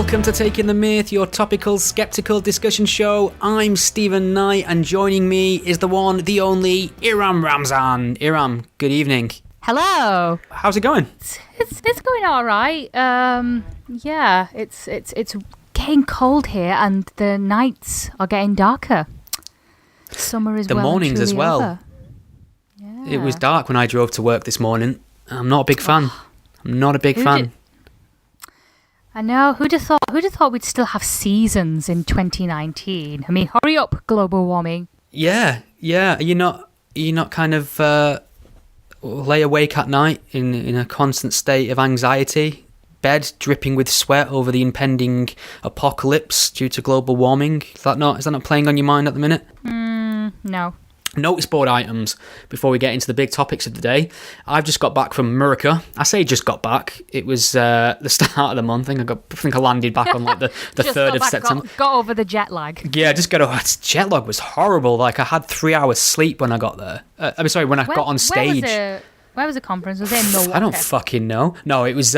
Welcome to Taking the Myth, your topical, skeptical discussion show. I'm Stephen Knight, and joining me is the one, the only, Iram Ramzan. Iram, good evening. Hello. How's it going? It's going all right. Yeah, it's getting cold here, and the nights are getting darker. Summer is the well mornings as well. Over. Yeah. It was dark when I drove to work this morning. I'm not a big fan. I'm not a big fan. I know. Who'd have thought we'd still have seasons in 2019? I mean, hurry up, global warming. Yeah. You're not kind of lay awake at night in a constant state of anxiety, bed dripping with sweat over the impending apocalypse due to global warming. Is that not playing on your mind at the minute? No. Notice board items before we get into the big topics of the day. I've just got back from America. I say just got back. It was the start of the month. I think I landed back on like the 3rd of September. Got over the jet lag. Yeah, just got over. Jet lag was horrible. Like I had 3 hours sleep when I got there. When I got on stage. Where was the conference? Was it in Milwaukee? I don't fucking know. No, it was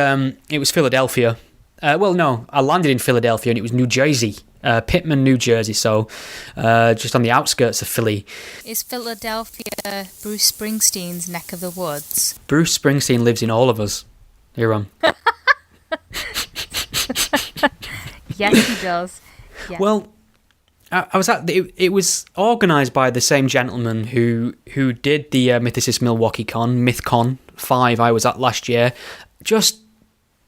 Philadelphia. No, I landed in Philadelphia and it was New Jersey. Pittman, New Jersey, so just on the outskirts of Philly. Is Philadelphia Bruce Springsteen's neck of the woods? Bruce Springsteen lives in all of us. Iram. Yes, he does. Yes. Well, I was at it was organised by the same gentleman who did the Mythicist Milwaukee Con, MythCon 5 I was at last year. Just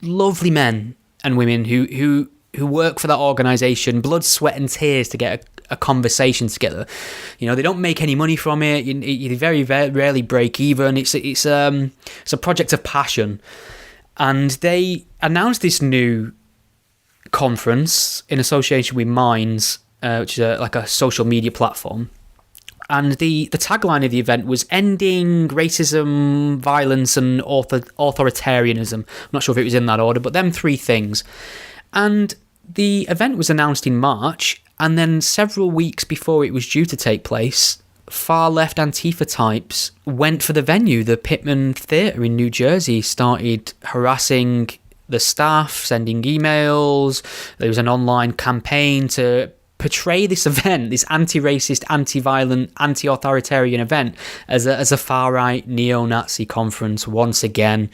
lovely men and women who work for that organisation, blood, sweat and tears to get a conversation together. You know, they don't make any money from it. You very, very rarely break even. It's a project of passion. And they announced this new conference in association with Minds, which is like a social media platform. And the tagline of the event was ending racism, violence and authoritarianism. I'm not sure if it was in that order, but them three things. And the event was announced in March, and then several weeks before it was due to take place, far-left Antifa types went for the venue. The Pittman Theatre in New Jersey started harassing the staff, sending emails. There was an online campaign to portray this event, this anti-racist, anti-violent, anti-authoritarian event as a far-right neo-Nazi conference once again.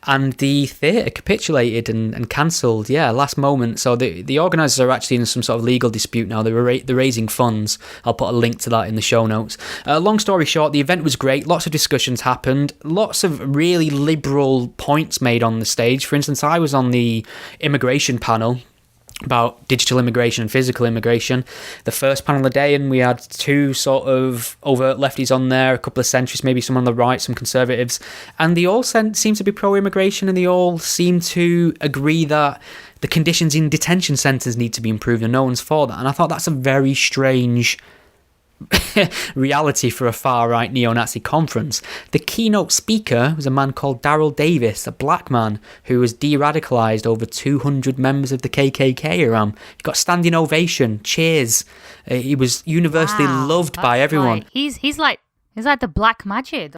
And the theatre capitulated and cancelled, last moment. So the organisers are actually in some sort of legal dispute now. They're raising funds. I'll put a link to that in the show notes. Long story short, the event was great. Lots of discussions happened. Lots of really liberal points made on the stage. For instance, I was on the immigration panel about digital immigration and physical immigration, the first panel of the day, and we had two sort of overt lefties on there, a couple of centrists, maybe some on the right, some conservatives, and they all seem to be pro-immigration, and they all seem to agree that the conditions in detention centres need to be improved, and no one's for that. And I thought that's a very strange reality for a far-right neo-Nazi conference. The keynote speaker was a man called Daryl Davis, a black man who was de-radicalised over 200 members of the KKK. He got standing ovation, cheers. He was universally loved by everyone. He's like the Black Magic.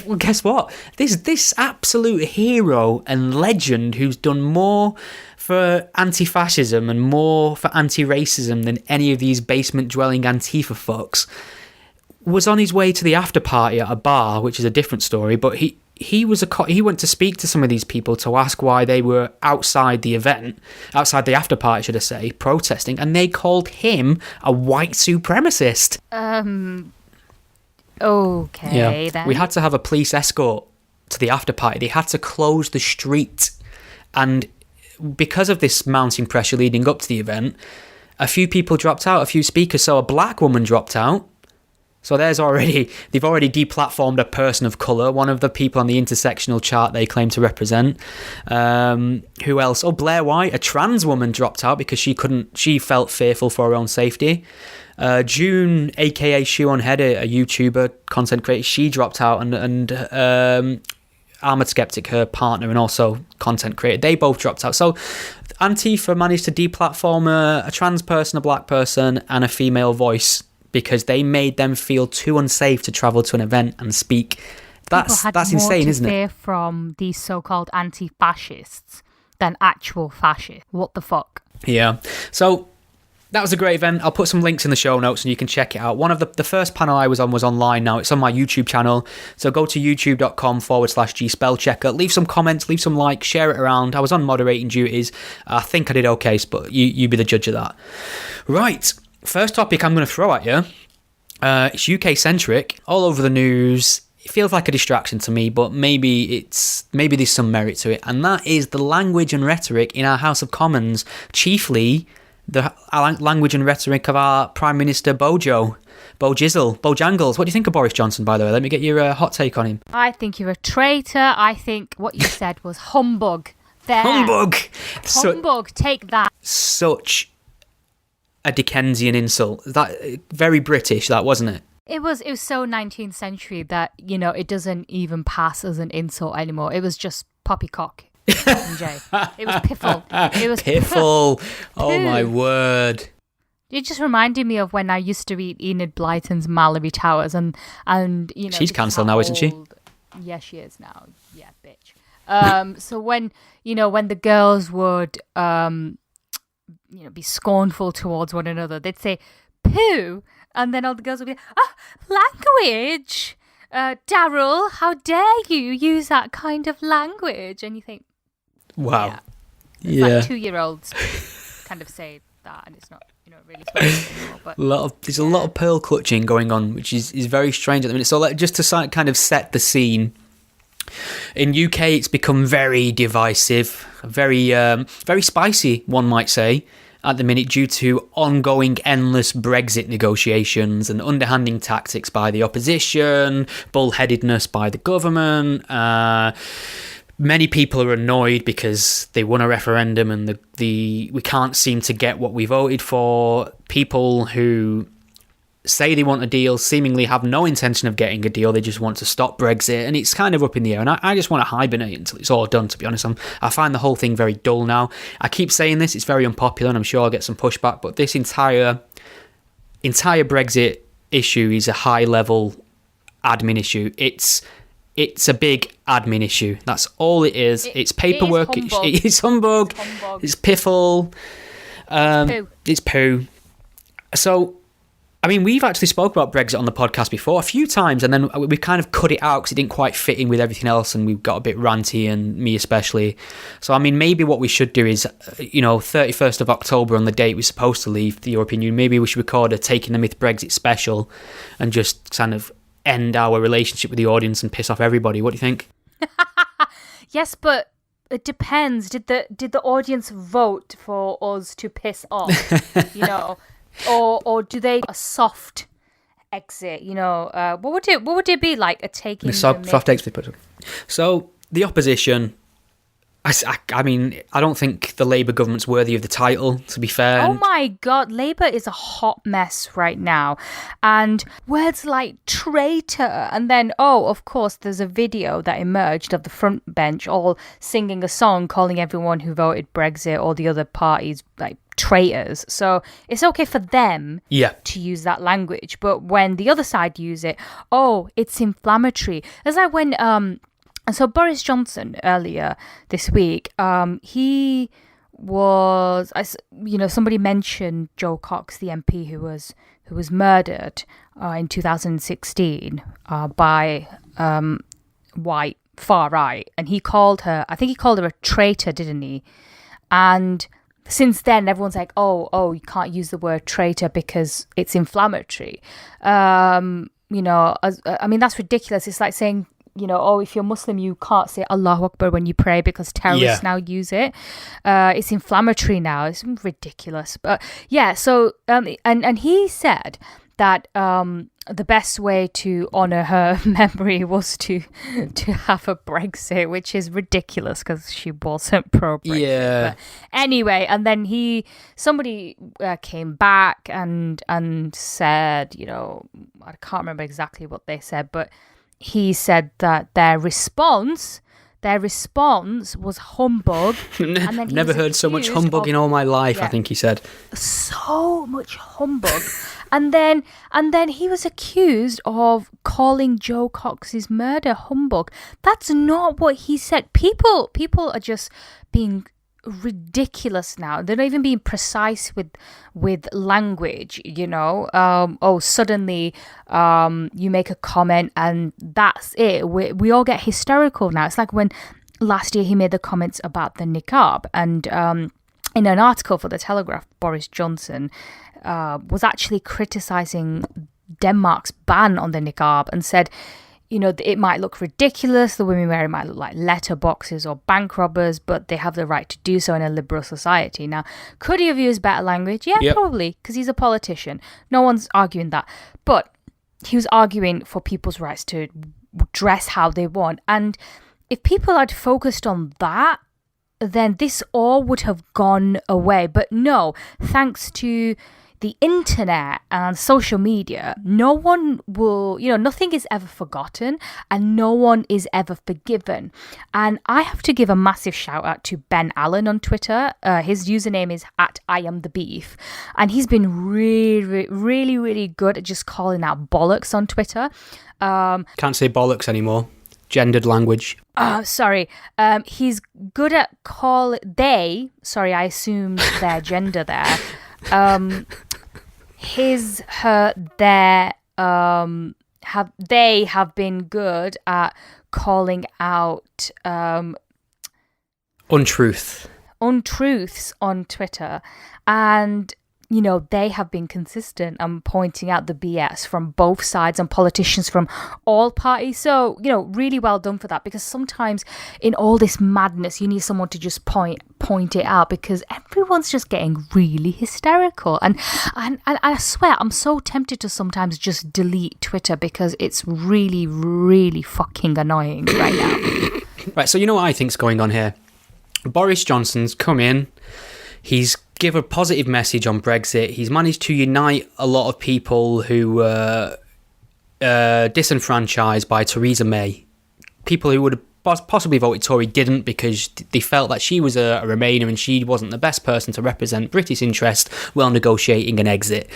Well, guess what? This absolute hero and legend who's done more for anti-fascism and more for anti-racism than any of these basement-dwelling Antifa fucks was on his way to the after party at a bar, which is a different story, but he went to speak to some of these people to ask why they were outside the event, outside the after party, should I say, protesting, and they called him a white supremacist. Okay, then. We had to have a police escort to the after party. They had to close the street, and because of this mounting pressure leading up to the event, a few people dropped out, a few speakers. So a black woman dropped out. So they've already deplatformed a person of colour, one of the people on the intersectional chart they claim to represent. Who else? Oh, Blair White, a trans woman, dropped out because she felt fearful for her own safety. June, aka Shoe on Head, a YouTuber, content creator, she dropped out, and Armoured Skeptic, her partner, and also content creator, they both dropped out. So Antifa managed to deplatform a trans person, a black person, and a female voice because they made them feel too unsafe to travel to an event and speak. That's insane, isn't it? People had more to fear from these so-called anti-fascists than actual fascists. What the fuck? Yeah. So that was a great event. I'll put some links in the show notes and you can check it out. One of the first panel I was on was online now. It's on my YouTube channel. So go to youtube.com/gspellchecker. Leave some comments, leave some likes, share it around. I was on moderating duties. I think I did okay, but you be the judge of that. Right. First topic I'm going to throw at you. It's UK-centric, all over the news. It feels like a distraction to me, but maybe there's some merit to it. And that is the language and rhetoric in our House of Commons, chiefly the language and rhetoric of our Prime Minister Bojangles. What do you think of Boris Johnson, by the way? Let me get your hot take on him. I think you're a traitor. I think what you said was humbug. There. Humbug! Take that. Such a Dickensian insult. That very British, that, wasn't it? It was so 19th century that, it doesn't even pass as an insult anymore. It was just poppycock. It was piffle. It was piffle. Oh my word! It just reminded me of when I used to read Enid Blyton's Mallory Towers, and she's cancelled now, isn't she? Yeah, she is now. Yeah, bitch. So when the girls would be scornful towards one another, they'd say poo, and then all the girls would be language. Daryl, how dare you use that kind of language? And you think, wow, yeah. Like 2-year-olds kind of say that, and it's not, really supposed anymore. But there's a lot of pearl clutching going on, which is very strange at the minute. So, just to kind of set the scene, in UK it's become very divisive, very very spicy, one might say, at the minute, due to ongoing endless Brexit negotiations and underhanding tactics by the opposition, bullheadedness by the government. Many people are annoyed because they won a referendum and we can't seem to get what we voted for. People who say they want a deal seemingly have no intention of getting a deal. They just want to stop Brexit, and it's kind of up in the air. And I just want to hibernate until it's all done, to be honest. I find the whole thing very dull now. I keep saying this, it's very unpopular, and I'm sure I'll get some pushback, but this entire Brexit issue is a high-level admin issue. It's a big admin issue. That's all it is. It's paperwork. It's humbug. It's piffle. It's poo. So, I mean, we've actually spoke about Brexit on the podcast before a few times, and then we kind of cut it out because it didn't quite fit in with everything else, and we got a bit ranty, and me especially. So, I mean, maybe what we should do is, 31st of October on the date we're supposed to leave the European Union, maybe we should record a Taking the Myth Brexit special and just kind of end our relationship with the audience and piss off everybody. What do you think? Yes, but it depends. Did the audience vote for us to piss off? Or do they a soft exit? What would it be like? A taking the soft exit. So the opposition. I mean, I don't think the Labour government's worthy of the title, to be fair. Oh my God, Labour is a hot mess right now. And words like traitor, and then, of course, there's a video that emerged of the front bench all singing a song calling everyone who voted Brexit or the other parties like traitors. So it's okay for them to use that language. But when the other side use it, it's inflammatory. As I went... And so Boris Johnson earlier this week, he was, somebody mentioned Joe Cox, the MP who was murdered in 2016 by white far right, and he called her a traitor, didn't he? And since then, everyone's like, you can't use the word traitor because it's inflammatory. I mean, that's ridiculous. It's like saying, if you're Muslim, you can't say Allahu Akbar when you pray because terrorists now use it. It's inflammatory now. It's ridiculous. But yeah, so, and he said that the best way to honour her memory was to have a Brexit, which is ridiculous because she wasn't pro-Brexit. Yeah. But anyway, and then somebody came back and said, I can't remember exactly what they said, but he said that their response was humbug. And then never heard so much humbug in all my life, I think he said. So much humbug. and then he was accused of calling Joe Cox's murder humbug. That's not what he said. People are just being ridiculous now. They're not even being precise with language, you know. Suddenly you make a comment and that's it. We all get hysterical now. It's like when last year he made the comments about the niqab, and in an article for The Telegraph, Boris Johnson was actually criticising Denmark's ban on the niqab and said, you know, it might look ridiculous, the women wearing it might look like letterboxes or bank robbers, but they have the right to do so in a liberal society. Now, could he have used better language? Yeah, yep. Probably, because he's a politician. No one's arguing that. But he was arguing for people's rights to dress how they want. And if people had focused on that, then this all would have gone away. But no, thanks to the internet and social media, no one will, you know, nothing is ever forgotten and no one is ever forgiven. And I have to give a massive shout out to Ben Allen on Twitter. His username is @IamTheBeef. And he's been really, really, really good at just calling out bollocks on Twitter. Can't say bollocks anymore. Gendered language. Sorry. He's good at I assumed their gender there. They have been good at calling out untruths on Twitter, and you know, they have been consistent and pointing out the BS from both sides and politicians from all parties. So, you know, really well done for that, because sometimes in all this madness, you need someone to just point it out, because everyone's just getting really hysterical. And I swear, I'm so tempted to sometimes just delete Twitter because it's really, really fucking annoying right now. Right, so you know what I think's going on here? Boris Johnson's come in, he's give a positive message on Brexit. He's managed to unite a lot of people who were disenfranchised by Theresa May. People who would have possibly voted Tory didn't, because they felt that she was a Remainer and she wasn't the best person to represent British interest while negotiating an exit.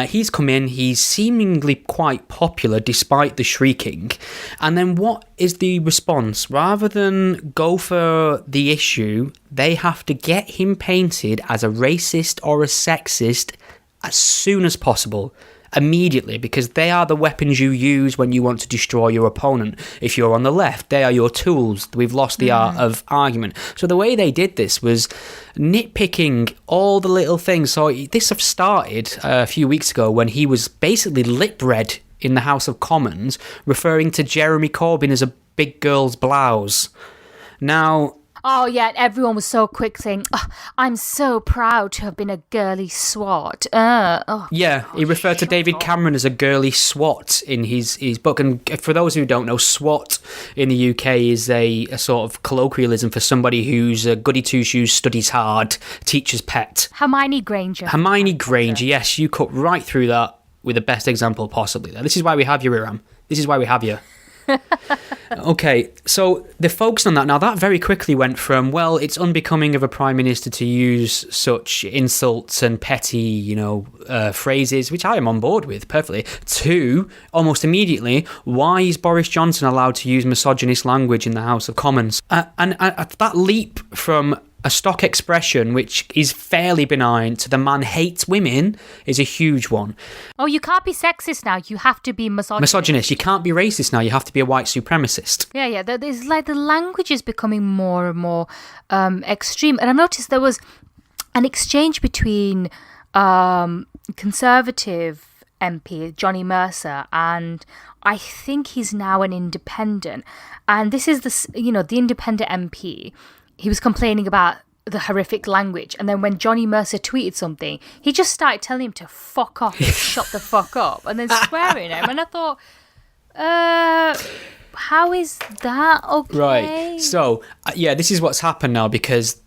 He's come in, he's seemingly quite popular despite the shrieking. And then what is the response? Rather than go for the issue, they have to get him painted as a racist or a sexist as soon as possible. Immediately, because they are the weapons you use when you want to destroy your opponent. If you're on the left, they are your tools. We've lost the art of argument. So the way they did this was nitpicking all the little things. So this started a few weeks ago when he was basically lip-read in the House of Commons, referring to Jeremy Corbyn as a big girl's blouse. Now, oh, yeah, everyone was so quick saying, oh, I'm so proud to have been a girly swat. Yeah, he referred to David Cameron as a girly swat in his book. And for those who don't know, swat in the UK is a sort of colloquialism for somebody who's a goody two-shoes, studies hard, teacher's pet. Hermione Granger. Hermione Granger, yes, you cut right through that with the best example possibly. This is why we have you, Iram. This is why we have you. Okay, so they're focused on that. Now, that very quickly went from, well, it's unbecoming of a prime minister to use such insults and petty, phrases, which I am on board with perfectly, to almost immediately, why is Boris Johnson allowed to use misogynist language in the House of Commons? And that leap from a stock expression, which is fairly benign, to the man hates women is a huge one. Oh, you can't be sexist now. You have to be misogynist. You can't be racist now. You have to be a white supremacist. Yeah. There's like the language is becoming more and more extreme. And I've noticed there was an exchange between Conservative MP Johnny Mercer, and I think he's now an independent. And this is the independent MP. He was complaining about the horrific language, and then when Johnny Mercer tweeted something, he just started telling him to fuck off and shut the fuck up, and then swearing at him. And I thought, how is that okay? Right. So, this is what's happened now, because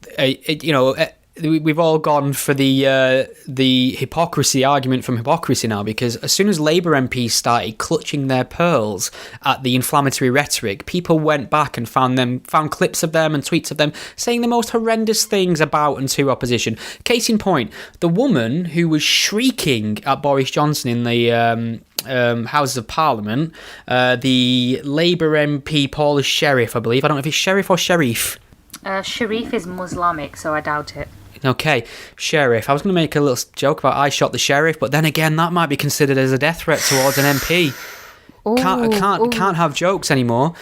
we've all gone for the hypocrisy argument from hypocrisy now, because as soon as Labour MPs started clutching their pearls at the inflammatory rhetoric, people went back and found clips of them and tweets of them saying the most horrendous things about and to opposition. Case in point, the woman who was shrieking at Boris Johnson in the Houses of Parliament, the Labour MP Paula Sheriff, I believe. I don't know if it's Sheriff or Sherif. Sharif is Muslimic, so I doubt it. Okay, sheriff. I was going to make a little joke about I shot the sheriff, but then again, that might be considered as a death threat towards an MP. Can't have jokes anymore.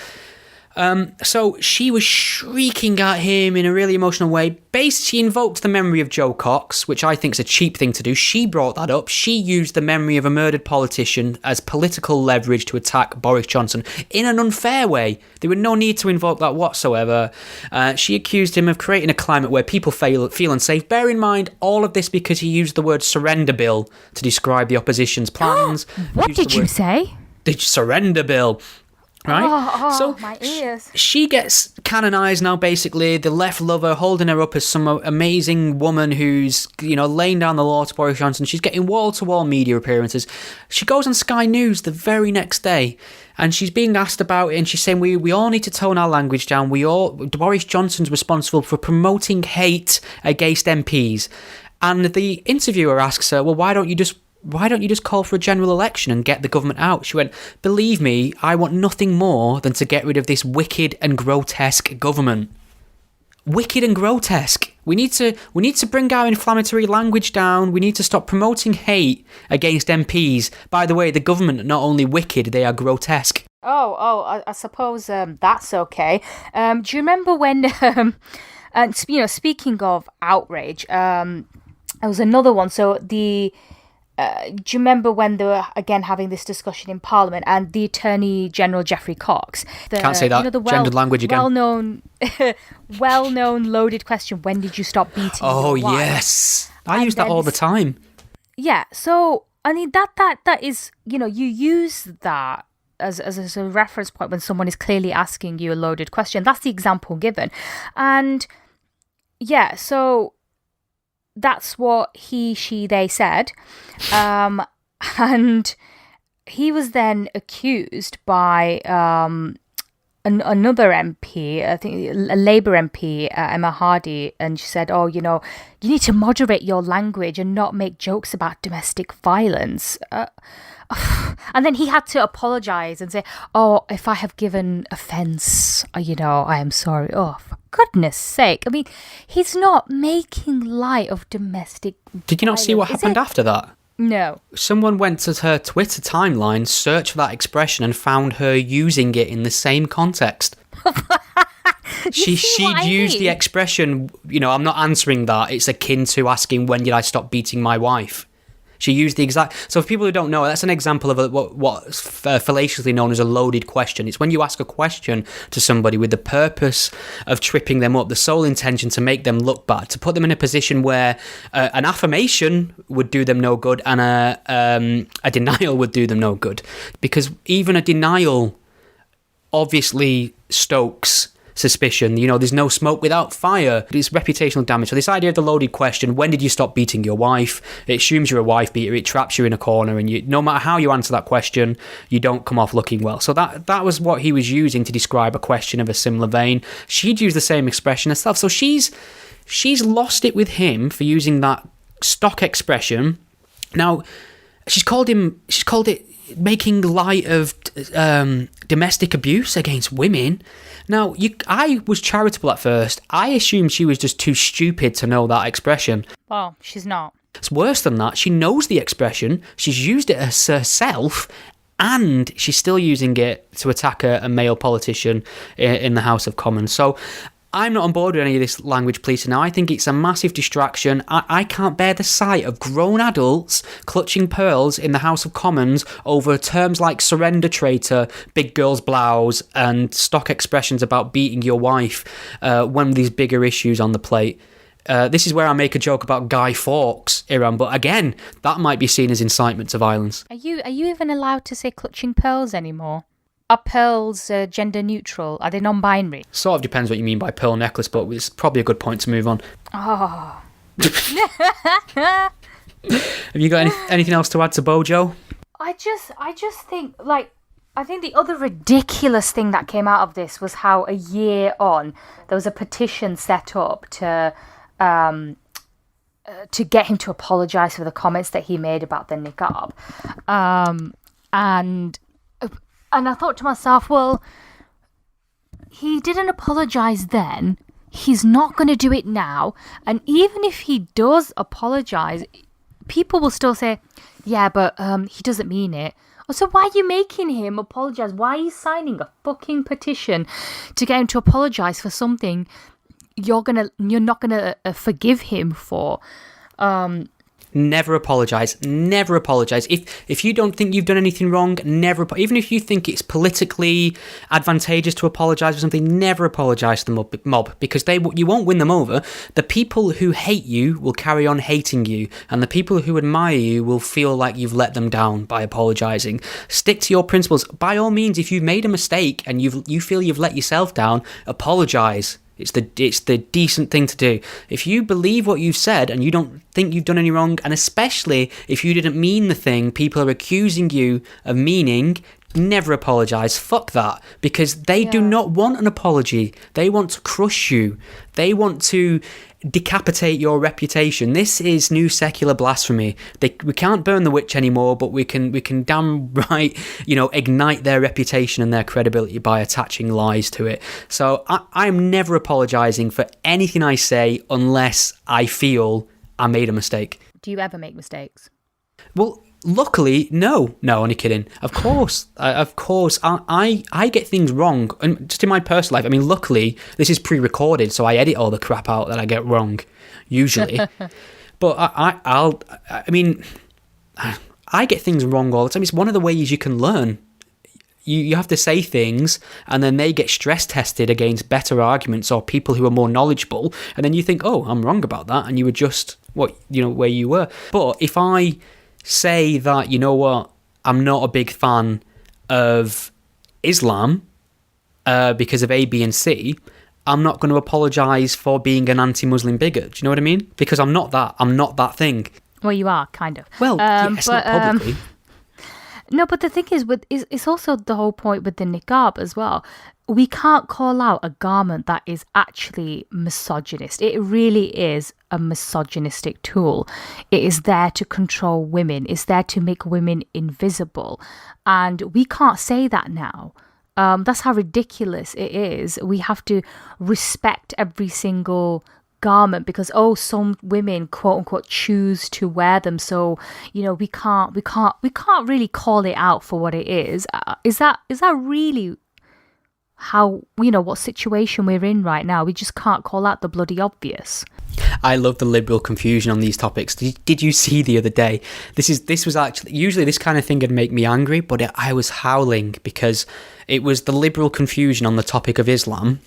So she was shrieking at him in a really emotional way. She invoked the memory of Joe Cox, which I think is a cheap thing to do. She brought that up. She used the memory of a murdered politician as political leverage to attack Boris Johnson in an unfair way. There was no need to invoke that whatsoever. She accused him of creating a climate where people feel unsafe. Bear in mind, all of this because he used the word surrender bill to describe the opposition's plans. What did you say? The surrender bill. Right? So my ears. She gets canonised now, basically. The left love her, holding her up as some amazing woman who's, laying down the law to Boris Johnson. She's getting wall-to-wall media appearances. She goes on Sky News the very next day, and she's being asked about it, and she's saying, we all need to tone our language down. Boris Johnson's responsible for promoting hate against MPs. And the interviewer asks her, well, why don't you just call for a general election and get the government out? She went, believe me, I want nothing more than to get rid of this wicked and grotesque government. Wicked and grotesque. We need to bring our inflammatory language down. We need to stop promoting hate against MPs. By the way, the government are not only wicked, they are grotesque. I suppose that's okay. Do you remember when, speaking of outrage, there was another one. So do you remember when they were again having this discussion in Parliament and the Attorney General Geoffrey Cox? Can't say that. Gendered language again. Well-known loaded question. When did you stop beating your wife? Yes, I use that all the time. Yeah. So I mean that is you use that as a reference point when someone is clearly asking you a loaded question. That's the example given, and yeah. So that's what he, she, they said. And he was then accused by another MP, I think a Labour MP, Emma Hardy, and she said, you need to moderate your language and not make jokes about domestic violence. And then he had to apologise and say, if I have given offence, I am sorry. For goodness sake. I mean, he's not making light of domestic Did you not see what happened after that? No. Someone went to her Twitter timeline, searched for that expression, and found her using it in the same context. She'd used the expression, I'm not answering that. It's akin to asking, when did I stop beating my wife? She used the exact... So for people who don't know, that's an example of what's fallaciously known as a loaded question. It's when you ask a question to somebody with the purpose of tripping them up, the sole intention to make them look bad, to put them in a position where an affirmation would do them no good and a denial would do them no good. Because even a denial obviously stokes suspicion. There's no smoke without fire. It's reputational damage. So this idea of the loaded question, when did you stop beating your wife? It assumes you're a wife beater. It traps you in a corner, and no matter how you answer that question, you don't come off looking well. So that was what he was using to describe a question of a similar vein. She'd used the same expression herself. So she's lost it with him for using that stock expression. Now, she's called it making light of domestic abuse against women. Now, I was charitable at first. I assumed she was just too stupid to know that expression. Well, she's not. It's worse than that. She knows the expression. She's used it herself, and she's still using it to attack a male politician in the House of Commons. So I'm not on board with any of this language policing now. I think it's a massive distraction. I can't bear the sight of grown adults clutching pearls in the House of Commons over terms like surrender traitor, big girl's blouse, and stock expressions about beating your wife when these bigger issues on the plate. This is where I make a joke about Guy Fawkes, Iram, but again, that might be seen as incitement to violence. Are you even allowed to say clutching pearls anymore? Are pearls gender neutral? Are they non-binary? Sort of depends what you mean by pearl necklace, but it's probably a good point to move on. Oh. Have you got anything else to add to Bojo? I just think, I think the other ridiculous thing that came out of this was how a year on, there was a petition set up to get him to apologise for the comments that he made about the niqab. And I thought to myself, well, he didn't apologise then. he's not going to do it now. And even if he does apologize, people will still say, yeah, but he doesn't mean it. So why are you making him apologize? Why are you signing a fucking petition to get him to apologize for something you're not gonna forgive him for? Never apologise. Never apologise. If you don't think you've done anything wrong, even if you think it's politically advantageous to apologise for something, never apologise to the mob, because you won't win them over. The people who hate you will carry on hating you, and the people who admire you will feel like you've let them down by apologising. Stick to your principles. By all means, if you've made a mistake and you feel you've let yourself down, apologise. It's the decent thing to do. If you believe what you've said and you don't think you've done any wrong, and especially if you didn't mean the thing people are accusing you of meaning, never apologise. Fuck that. Because they do not want an apology. They want to crush you. They want to decapitate your reputation. This is new secular blasphemy. We can't burn the witch anymore, but we can damn right, ignite their reputation and their credibility by attaching lies to it. So I'm never apologising for anything I say unless I feel I made a mistake. Do you ever make mistakes? Well, luckily, no, only kidding. Of course, I get things wrong, and just in my personal life. I mean, luckily, this is pre-recorded, so I edit all the crap out that I get wrong, usually. But I get things wrong all the time. It's one of the ways you can learn. You have to say things, and then they get stress tested against better arguments or people who are more knowledgeable, and then you think, oh, I'm wrong about that, and you adjust where you were. But if I say that, you know what, I'm not a big fan of Islam because of A, B, and C, I'm not going to apologise for being an anti-Muslim bigot. Do you know what I mean? Because I'm not that. I'm not that thing. Well, you are, kind of. Well, yes, not publicly. No, but the thing is, it's also the whole point with the niqab as well. We can't call out a garment that is actually misogynist. It really is a misogynistic tool. It is there to control women. It's there to make women invisible. And we can't say that now. That's how ridiculous it is. We have to respect every single garment because some women quote unquote choose to wear them, so we can't really call it out for what it is. Is that really how what situation we're in right now? We just can't call out the bloody obvious. I love the liberal confusion on these topics. Did you see the other day? This was actually, usually this kind of thing would make me angry, but I was howling because it was the liberal confusion on the topic of Islam.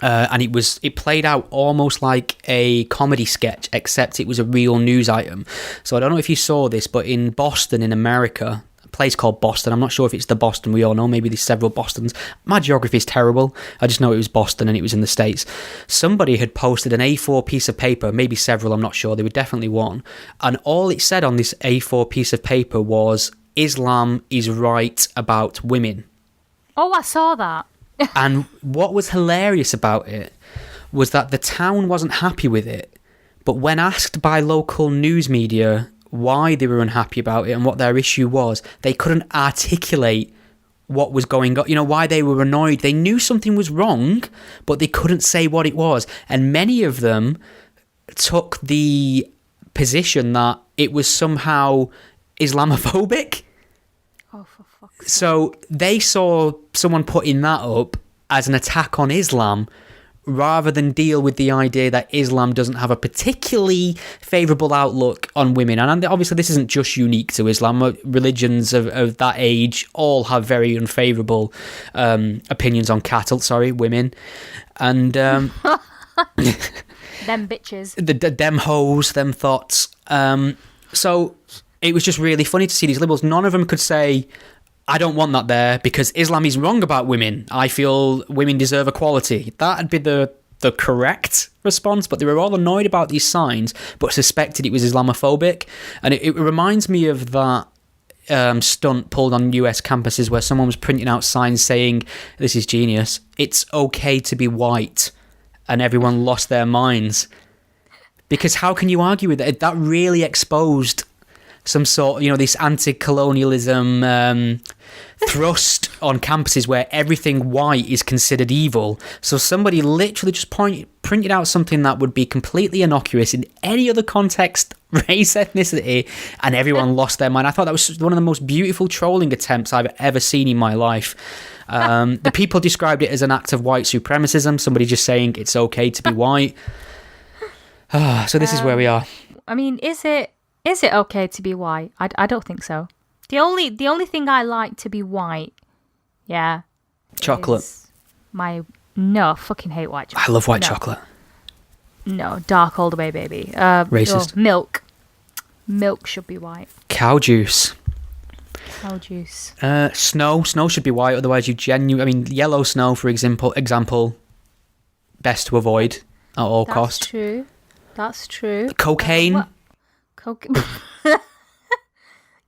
And it played out almost like a comedy sketch, except it was a real news item. So I don't know if you saw this, but in Boston, in America, a place called Boston, I'm not sure if it's the Boston we all know, maybe there's several Bostons. My geography is terrible. I just know it was Boston and it was in the States. Somebody had posted an A4 piece of paper, maybe several, I'm not sure, they were definitely one. And all it said on this A4 piece of paper was, Islam is right about women. Oh, I saw that. And what was hilarious about it was that the town wasn't happy with it, but when asked by local news media why they were unhappy about it and what their issue was, they couldn't articulate what was going on, why they were annoyed. They knew something was wrong, but they couldn't say what it was. And many of them took the position that it was somehow Islamophobic. Oh, for fuck's sake. So they saw someone putting that up as an attack on Islam rather than deal with the idea that Islam doesn't have a particularly favourable outlook on women. And obviously this isn't just unique to Islam. Religions of that age all have very unfavourable opinions on women. And them bitches. Them hoes, them thoughts. So it was just really funny to see these liberals. None of them could say, I don't want that there because Islam is wrong about women. I feel women deserve equality. That'd be the correct response, but they were all annoyed about these signs, but suspected it was Islamophobic. And it reminds me of that stunt pulled on US campuses where someone was printing out signs saying, this is genius, it's okay to be white, and everyone lost their minds. Because how can you argue with it? That really exposed some sort, this anti-colonialism thrust on campuses where everything white is considered evil. So somebody literally just printed out something that would be completely innocuous in any other context, race, ethnicity, and everyone lost their mind. I thought that was one of the most beautiful trolling attempts I've ever seen in my life. The people described it as an act of white supremacism, somebody just saying it's okay to be white. So this is where we are. I mean, is it okay to be white? I don't think so. The only thing I like to be white, chocolate. No, fucking hate white chocolate. I love white chocolate. No, dark all the way, baby. Racist. Milk. Milk should be white. Cow juice. Cow juice. Snow. Snow should be white, otherwise yellow snow, for example, best to avoid at all cost. That's true. Cocaine. Cocaine.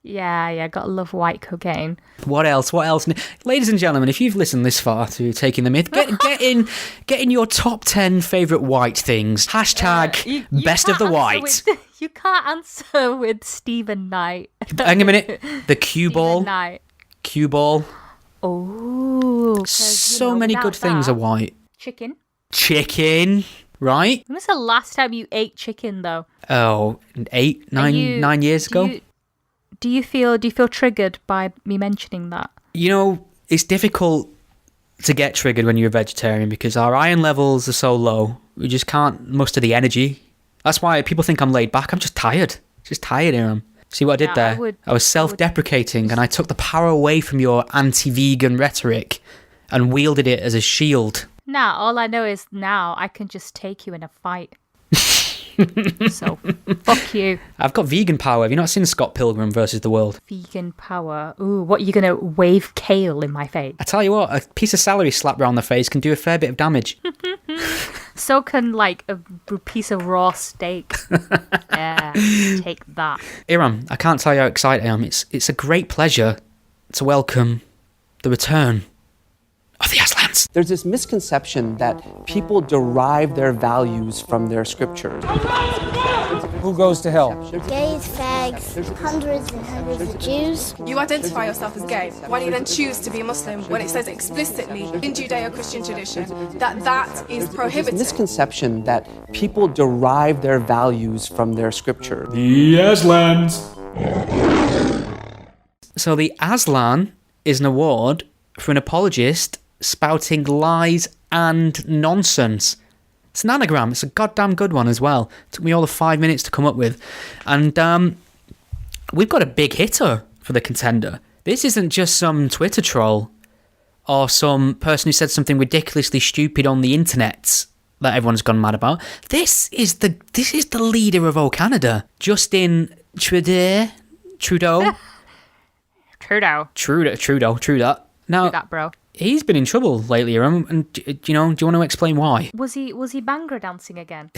Yeah, gotta love white cocaine. What else? Ladies and gentlemen, if you've listened this far to Taking the Myth, get in your top 10 favourite white things. Hashtag You best of the white. You can't answer with Stephen Knight. Hang a minute. The cue ball. Cue ball. Oh. So many good things are white. Chicken. Right? When was the last time you ate chicken, though? Oh, 9 years ago. Do you feel triggered by me mentioning that? It's difficult to get triggered when you're a vegetarian because our iron levels are so low. We just can't muster the energy. That's why people think I'm laid back. I'm just tired. Iram. See what I did there? I was self-deprecating and I took the power away from your anti-vegan rhetoric and wielded it as a shield. Now, all I know is now I can just take you in a fight. So, fuck you. I've got vegan power. Have you not seen Scott Pilgrim versus the World? Vegan power. Ooh, what, are you going to wave kale in my face? I tell you what, a piece of celery slapped around the face can do a fair bit of damage. So can, like, a piece of raw steak. Yeah, take that. Iram, I can't tell you how excited I am. It's a great pleasure to welcome the return of the Aslans. There's this misconception that people derive their values from their scriptures. Who goes to hell? Gays, fags, hundreds and hundreds of Jews. You identify yourself as gay. Why do you then choose to be a Muslim when it says explicitly in Judeo-Christian tradition that is prohibited? There's this misconception that people derive their values from their scripture. The Aslans. So the Aslan is an award for an apologist spouting lies and nonsense. It's an anagram. It's a goddamn good one as well. It took me all of 5 minutes to come up with. And we've got a big hitter for the contender. This isn't just some Twitter troll or some person who said something ridiculously stupid on the internet that everyone's gone mad about. This is the leader of O Canada, Justin Trudeau. Trudeau. Now, Do that, bro. He's been in trouble lately, and do you want to explain why? Was he Bhangra dancing again?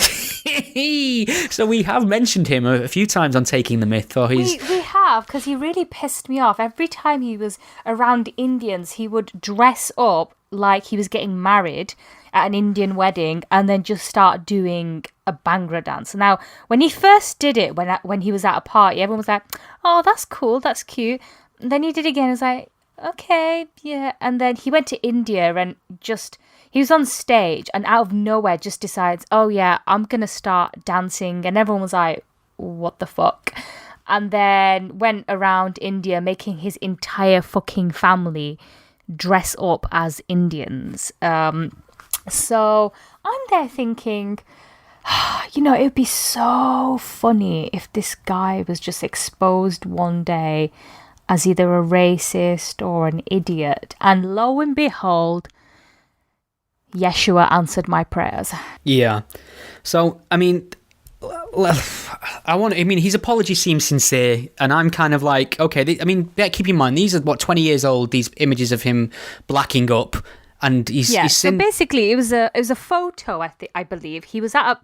So we have mentioned him a few times on Taking the Myth. Or We have, because he really pissed me off. Every time he was around Indians, he would dress up like he was getting married at an Indian wedding and then just start doing a Bhangra dance. Now, when he first did it, when he was at a party, everyone was like, oh, that's cool, that's cute. And then he did it again, it was like, okay, yeah. And then he went to India and he was on stage and out of nowhere just decides, oh yeah, I'm going to start dancing. And everyone was like, what the fuck? And then went around India making his entire fucking family dress up as Indians. So I'm there thinking, it would be so funny if this guy was just exposed one day as either a racist or an idiot. And lo and behold, Yeshua answered my prayers. Yeah. So, his apology seems sincere, and I'm kind of like, okay, keep in mind, these are, 20 years old, these images of him blacking up, and so basically it was a photo, I believe. He was at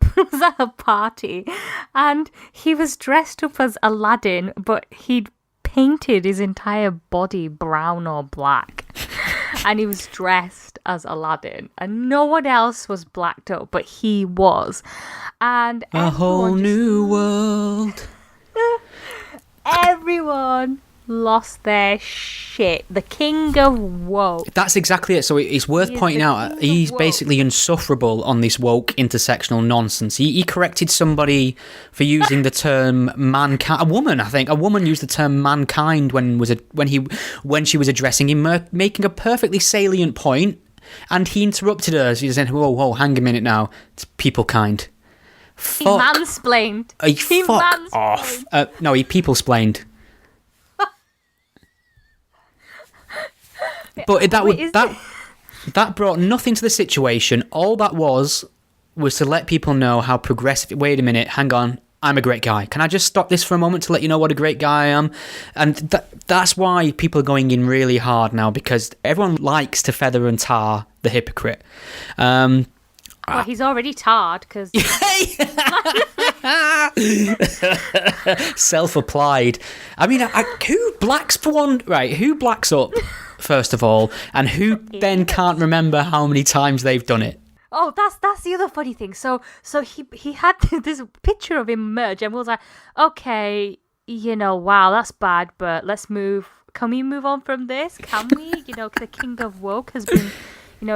a party, and he was dressed up as Aladdin, but he'd painted his entire body brown or black. And he was dressed as Aladdin, and no one else was blacked up, but he was. And a whole new world. Everyone lost their shit. The king of woke. That's exactly it. So it's worth pointing out, he's basically insufferable on this woke intersectional nonsense. He corrected somebody for using the term mankind. A woman, I think. A woman used the term mankind when she was addressing him, making a perfectly salient point, and he interrupted her. She said, whoa, hang a minute now. It's people kind. He mansplained. Fuck off. No, he people-splained. But that brought nothing to the situation. All that was to let people know how progressive... Wait a minute, hang on. I'm a great guy. Can I just stop this for a moment to let you know what a great guy I am? And that's why people are going in really hard now, because everyone likes to feather and tar the hypocrite. Well, he's already tarred, because... Self-applied. I mean, who blacks for one... Right, who blacks up, first of all, and who then can't remember how many times they've done it? Oh, that's the other funny thing. So he had this picture of him emerge, and was like, okay, wow, that's bad, but let's move. Can we move on from this? Can we? The king of woke has been...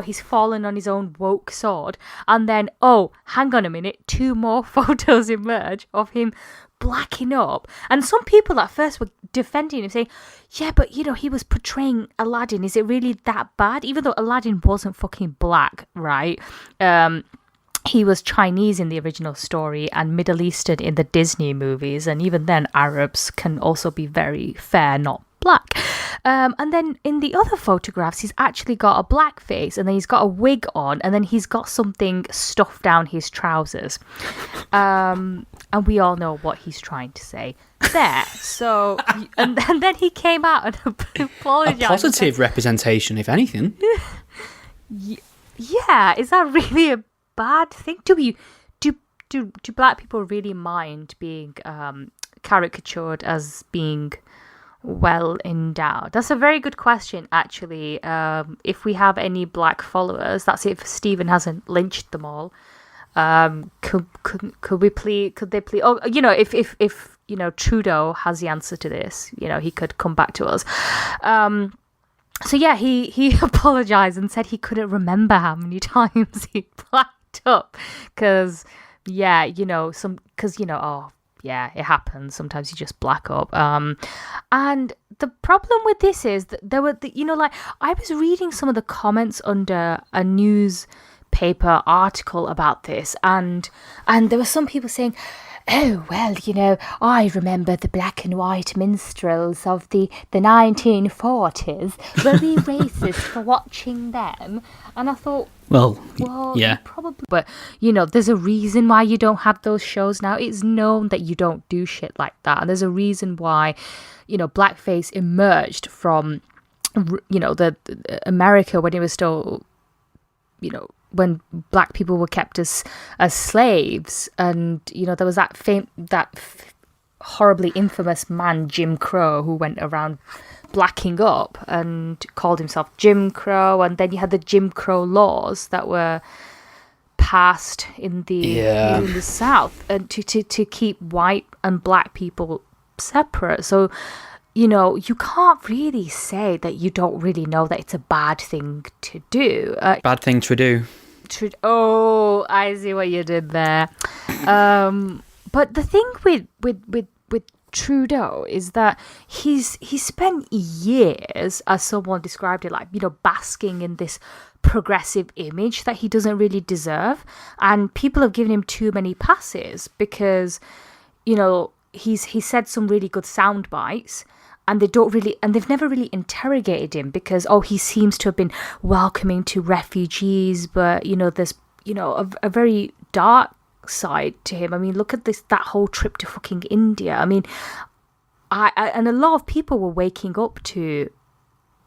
he's fallen on his own woke sword. And then, hang on a minute, 2 more photos emerge of him blacking up. And some people at first were defending him, saying, yeah, but, he was portraying Aladdin. Is it really that bad? Even though Aladdin wasn't fucking black, right? He was Chinese in the original story and Middle Eastern in the Disney movies. And even then, Arabs can also be very fair, not black. And then in the other photographs, he's actually got a black face, and then he's got a wig on, and then he's got something stuffed down his trousers. And we all know what he's trying to say there. So, and then he came out and apologized. A positive representation, if anything. Yeah, is that really a bad thing? Do black people really mind being caricatured as being well endowed? That's a very good question, actually. If we have any black followers, that's if Stephen hasn't lynched them all. Could they please? Oh, if Trudeau has the answer to this, he could come back to us. So yeah, he apologized and said he couldn't remember how many times he blacked up, because yeah, it happens. Sometimes you just black up. And the problem with this is that there were, I was reading some of the comments under a newspaper article about this, and there were some people saying, oh, well, I remember the black and white minstrels of the 1940s. Were we racist for watching them? And I thought, well, yeah, probably. But, there's a reason why you don't have those shows now. It's known that you don't do shit like that. And there's a reason why, blackface emerged from, the America when it was still, when black people were kept as slaves. And, there was that horribly infamous man, Jim Crow, who went around blacking up and called himself Jim Crow. And then you had the Jim Crow laws that were passed in the South, and to keep white and black people separate. So, you can't really say that you don't really know that it's a bad thing to do. Bad thing to do. Oh, I see what you did there. But the thing with Trudeau is that he spent years, as someone described it, like, basking in this progressive image that he doesn't really deserve, and people have given him too many passes because he's said some really good sound bites, and they've never really interrogated him because he seems to have been welcoming to refugees, but there's a very dark side to him. I mean, look at that whole trip to fucking India. I mean, and a lot of people were waking up to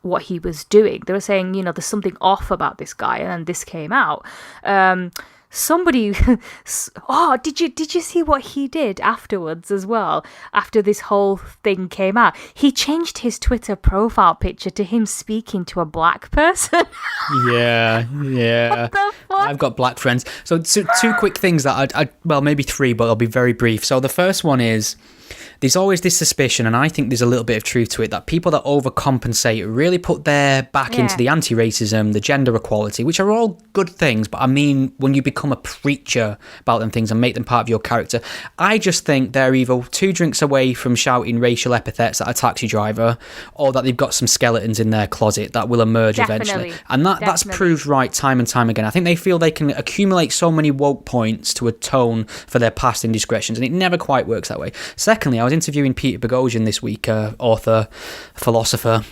what he was doing. They were saying, there's something off about this guy, and then this came out. Somebody, did you see what he did afterwards as well? After this whole thing came out, he changed his Twitter profile picture to him speaking to a black person. Yeah. What the fuck? I've got black friends. So two quick things that well, maybe 3, but I'll be very brief. So the first one is, there's always this suspicion, and I think there's a little bit of truth to it, that people that overcompensate really put their back into the anti-racism, the gender equality, which are all good things, but I mean, when you become a preacher about them things and make them part of your character, I just think they're either 2 drinks away from shouting racial epithets at a taxi driver, or that they've got some skeletons in their closet that will emerge eventually. And that's proved right time and time again. I think they feel they can accumulate so many woke points to atone for their past indiscretions, and it never quite works that way. Secondly, I was interviewing Peter Boghossian this week, author, philosopher,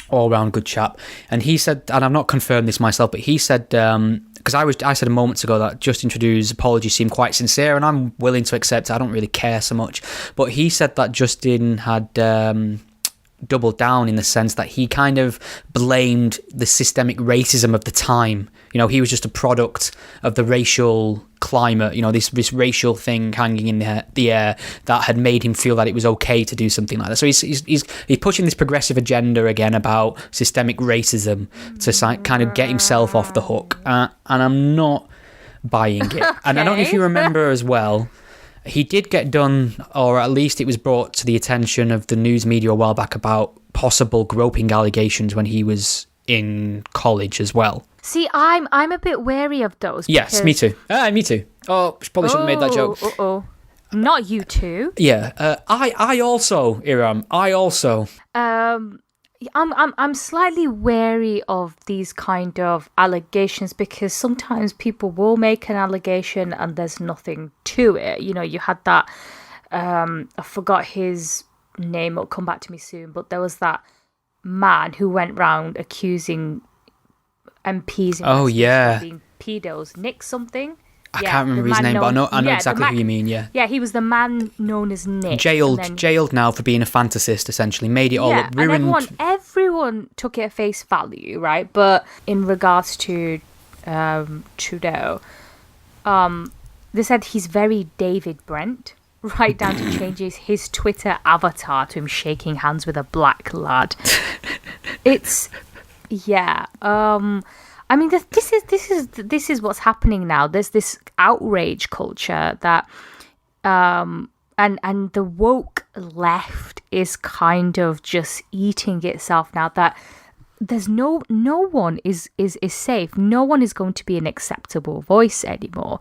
all-round good chap, and he said, and I've not confirmed this myself, but he said, because I said a moment ago that Justin Trudeau's apology seemed quite sincere, and I'm willing to accept it. I don't really care so much, but he said that Justin had doubled down in the sense that he kind of blamed the systemic racism of the time. You know, he was just a product of the racial climate, you know, this racial thing hanging in the air that had made him feel that it was okay to do something like that. So he's pushing this progressive agenda again about systemic racism to kind of get himself off the hook. And I'm not buying it. Okay. And I don't know if you remember as well, he did get done, or at least it was brought to the attention of the news media a while back about possible groping allegations when he was in college as well. See, I'm a bit wary of those. Yes, me too. Me too. Oh, probably shouldn't have made that joke. Not you too. Yeah. I also, Iram. I'm slightly wary of these kind of allegations, because sometimes people will make an allegation and there's nothing to it. You know, you had that. I forgot his name. It'll come back to me soon. But there was that man who went round accusing MPs of being pedos. Nick something. I can't remember his name, but I know exactly who you mean, yeah. Yeah, he was the man known as Nick. Jailed now for being a fantasist, essentially. Made it all up, ruined. And everyone took it at face value, right? But in regards to Trudeau, they said he's very David Brent, right down to changes his Twitter avatar to him shaking hands with a black lad. It's... Yeah. I mean, this is what's happening now. There's this outrage culture that, and the woke left is kind of just eating itself now. That there's no one is safe. No one is going to be an acceptable voice anymore,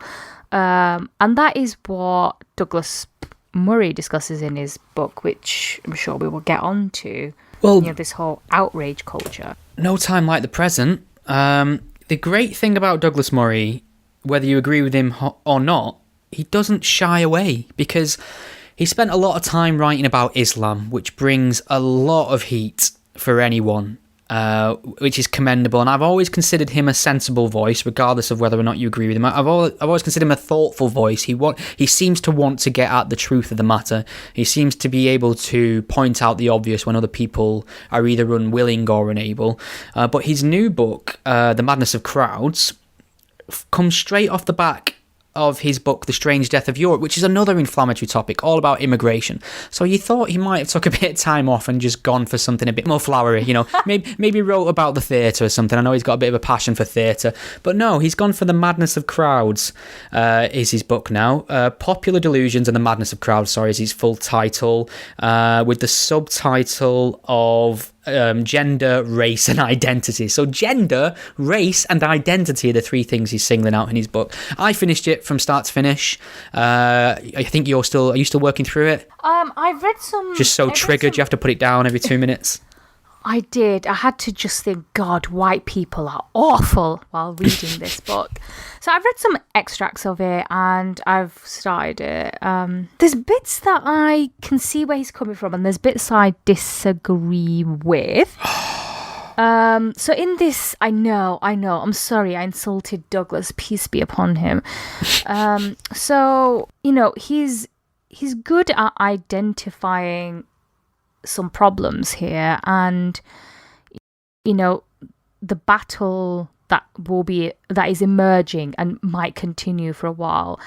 and that is what Douglas Murray discusses in his book, which I'm sure we will get on to. Well, this whole outrage culture. No time like the present. The great thing about Douglas Murray, whether you agree with him or not, he doesn't shy away, because he spent a lot of time writing about Islam, which brings a lot of heat for anyone, which is commendable. And I've always considered him a sensible voice, regardless of whether or not you agree with him. I've always considered him a thoughtful voice. He seems to want to get at the truth of the matter. He seems to be able to point out the obvious when other people are either unwilling or unable. But his new book, The Madness of Crowds, comes straight off the back of his book, The Strange Death of Europe, which is another inflammatory topic, all about immigration. So you thought he might have took a bit of time off and just gone for something a bit more flowery, you know, maybe wrote about the theatre or something. I know he's got a bit of a passion for theatre, but no, he's gone for The Madness of Crowds, is his book now. Popular Delusions and the Madness of Crowds, is his full title, with the subtitle of gender, race and identity. So gender, race and identity are the 3 things he's singling out in his book. I finished it from start to finish. I think are you still working through it? I've read some... Just so triggered, you have to put it down every 2 minutes? I did. I had to just think, God, white people are awful while reading this book. So I've read some extracts of it and I've started it. There's bits that I can see where he's coming from and there's bits I disagree with. So in this, I know, I'm sorry, I insulted Douglas, peace be upon him. So, he's good at identifying some problems here, and the battle that is emerging and might continue for a while,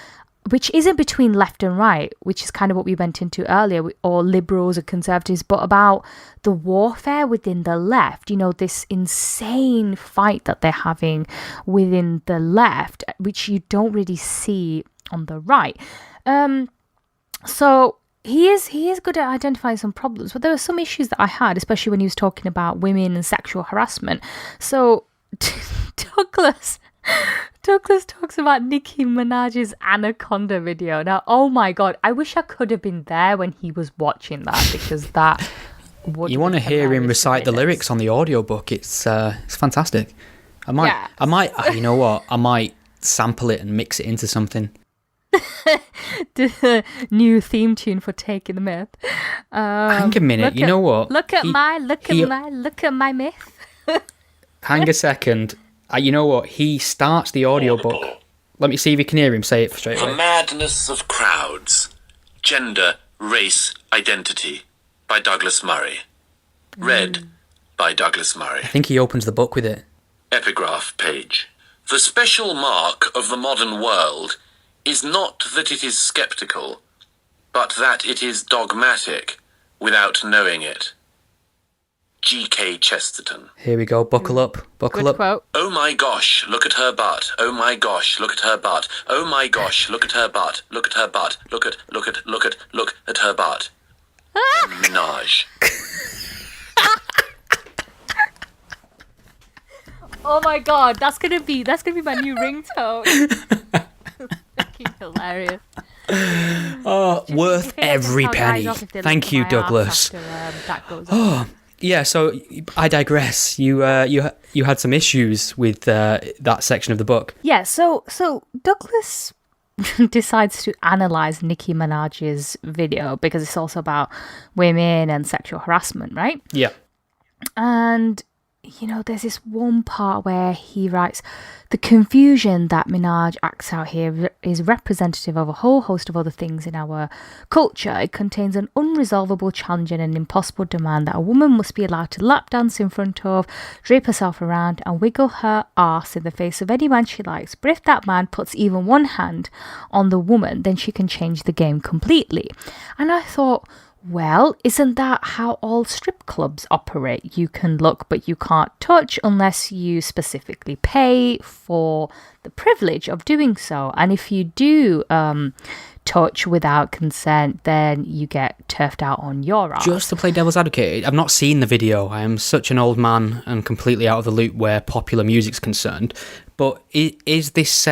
which isn't between left and right, which is kind of what we went into earlier, or liberals or conservatives, but about the warfare within the left, this insane fight that they're having within the left, which you don't really see on the right. So he is good at identifying some problems, but there were some issues that I had, especially when he was talking about women and sexual harassment. So Douglas talks about Nicki Minaj's Anaconda video. Now, oh my God, I wish I could have been there when he was watching that, because that would You want to hear him recite the lyrics on the audiobook. It's fantastic. I might, you know what? I might sample it and mix it into something. The new theme tune for Taking the Myth. Hang a minute, you know what? Look at my myth. Hang a second. You know what? He starts the audiobook. Let me see if you can hear him say it straight away. The Madness of Crowds. Gender, Race, Identity by Douglas Murray. Read by Douglas Murray. I think he opens the book with it. Epigraph page. The special mark of the modern world is not that it is sceptical, but that it is dogmatic without knowing it. G.K. Chesterton. Here we go. Buckle up. Buckle Good up. quote. Oh my gosh, look at her butt. Oh my gosh, look at her butt. Oh my gosh, look at her butt. Look at her butt. Look at her butt. Minaj. Oh my God, that's gonna be my new ringtone. Fucking hilarious. Oh, worth every penny. Thank you, Douglas. Oh, yeah. So I digress. You had some issues with that section of the book. Yeah. So Douglas decides to analyze Nicki Minaj's video because it's also about women and sexual harassment, right? Yeah. And there's this one part where he writes, the confusion that Minaj acts out here is representative of a whole host of other things in our culture. It contains an unresolvable challenge and an impossible demand that a woman must be allowed to lap dance in front of, drape herself around and wiggle her arse in the face of any man she likes. But if that man puts even one hand on the woman, then she can change the game completely. And I thought, well, isn't that how all strip clubs operate? You can look, but you can't touch unless you specifically pay for the privilege of doing so. And if you do touch without consent, then you get turfed out on your ass. Just to play devil's advocate, I've not seen the video. I am such an old man and completely out of the loop where popular music's concerned. But is this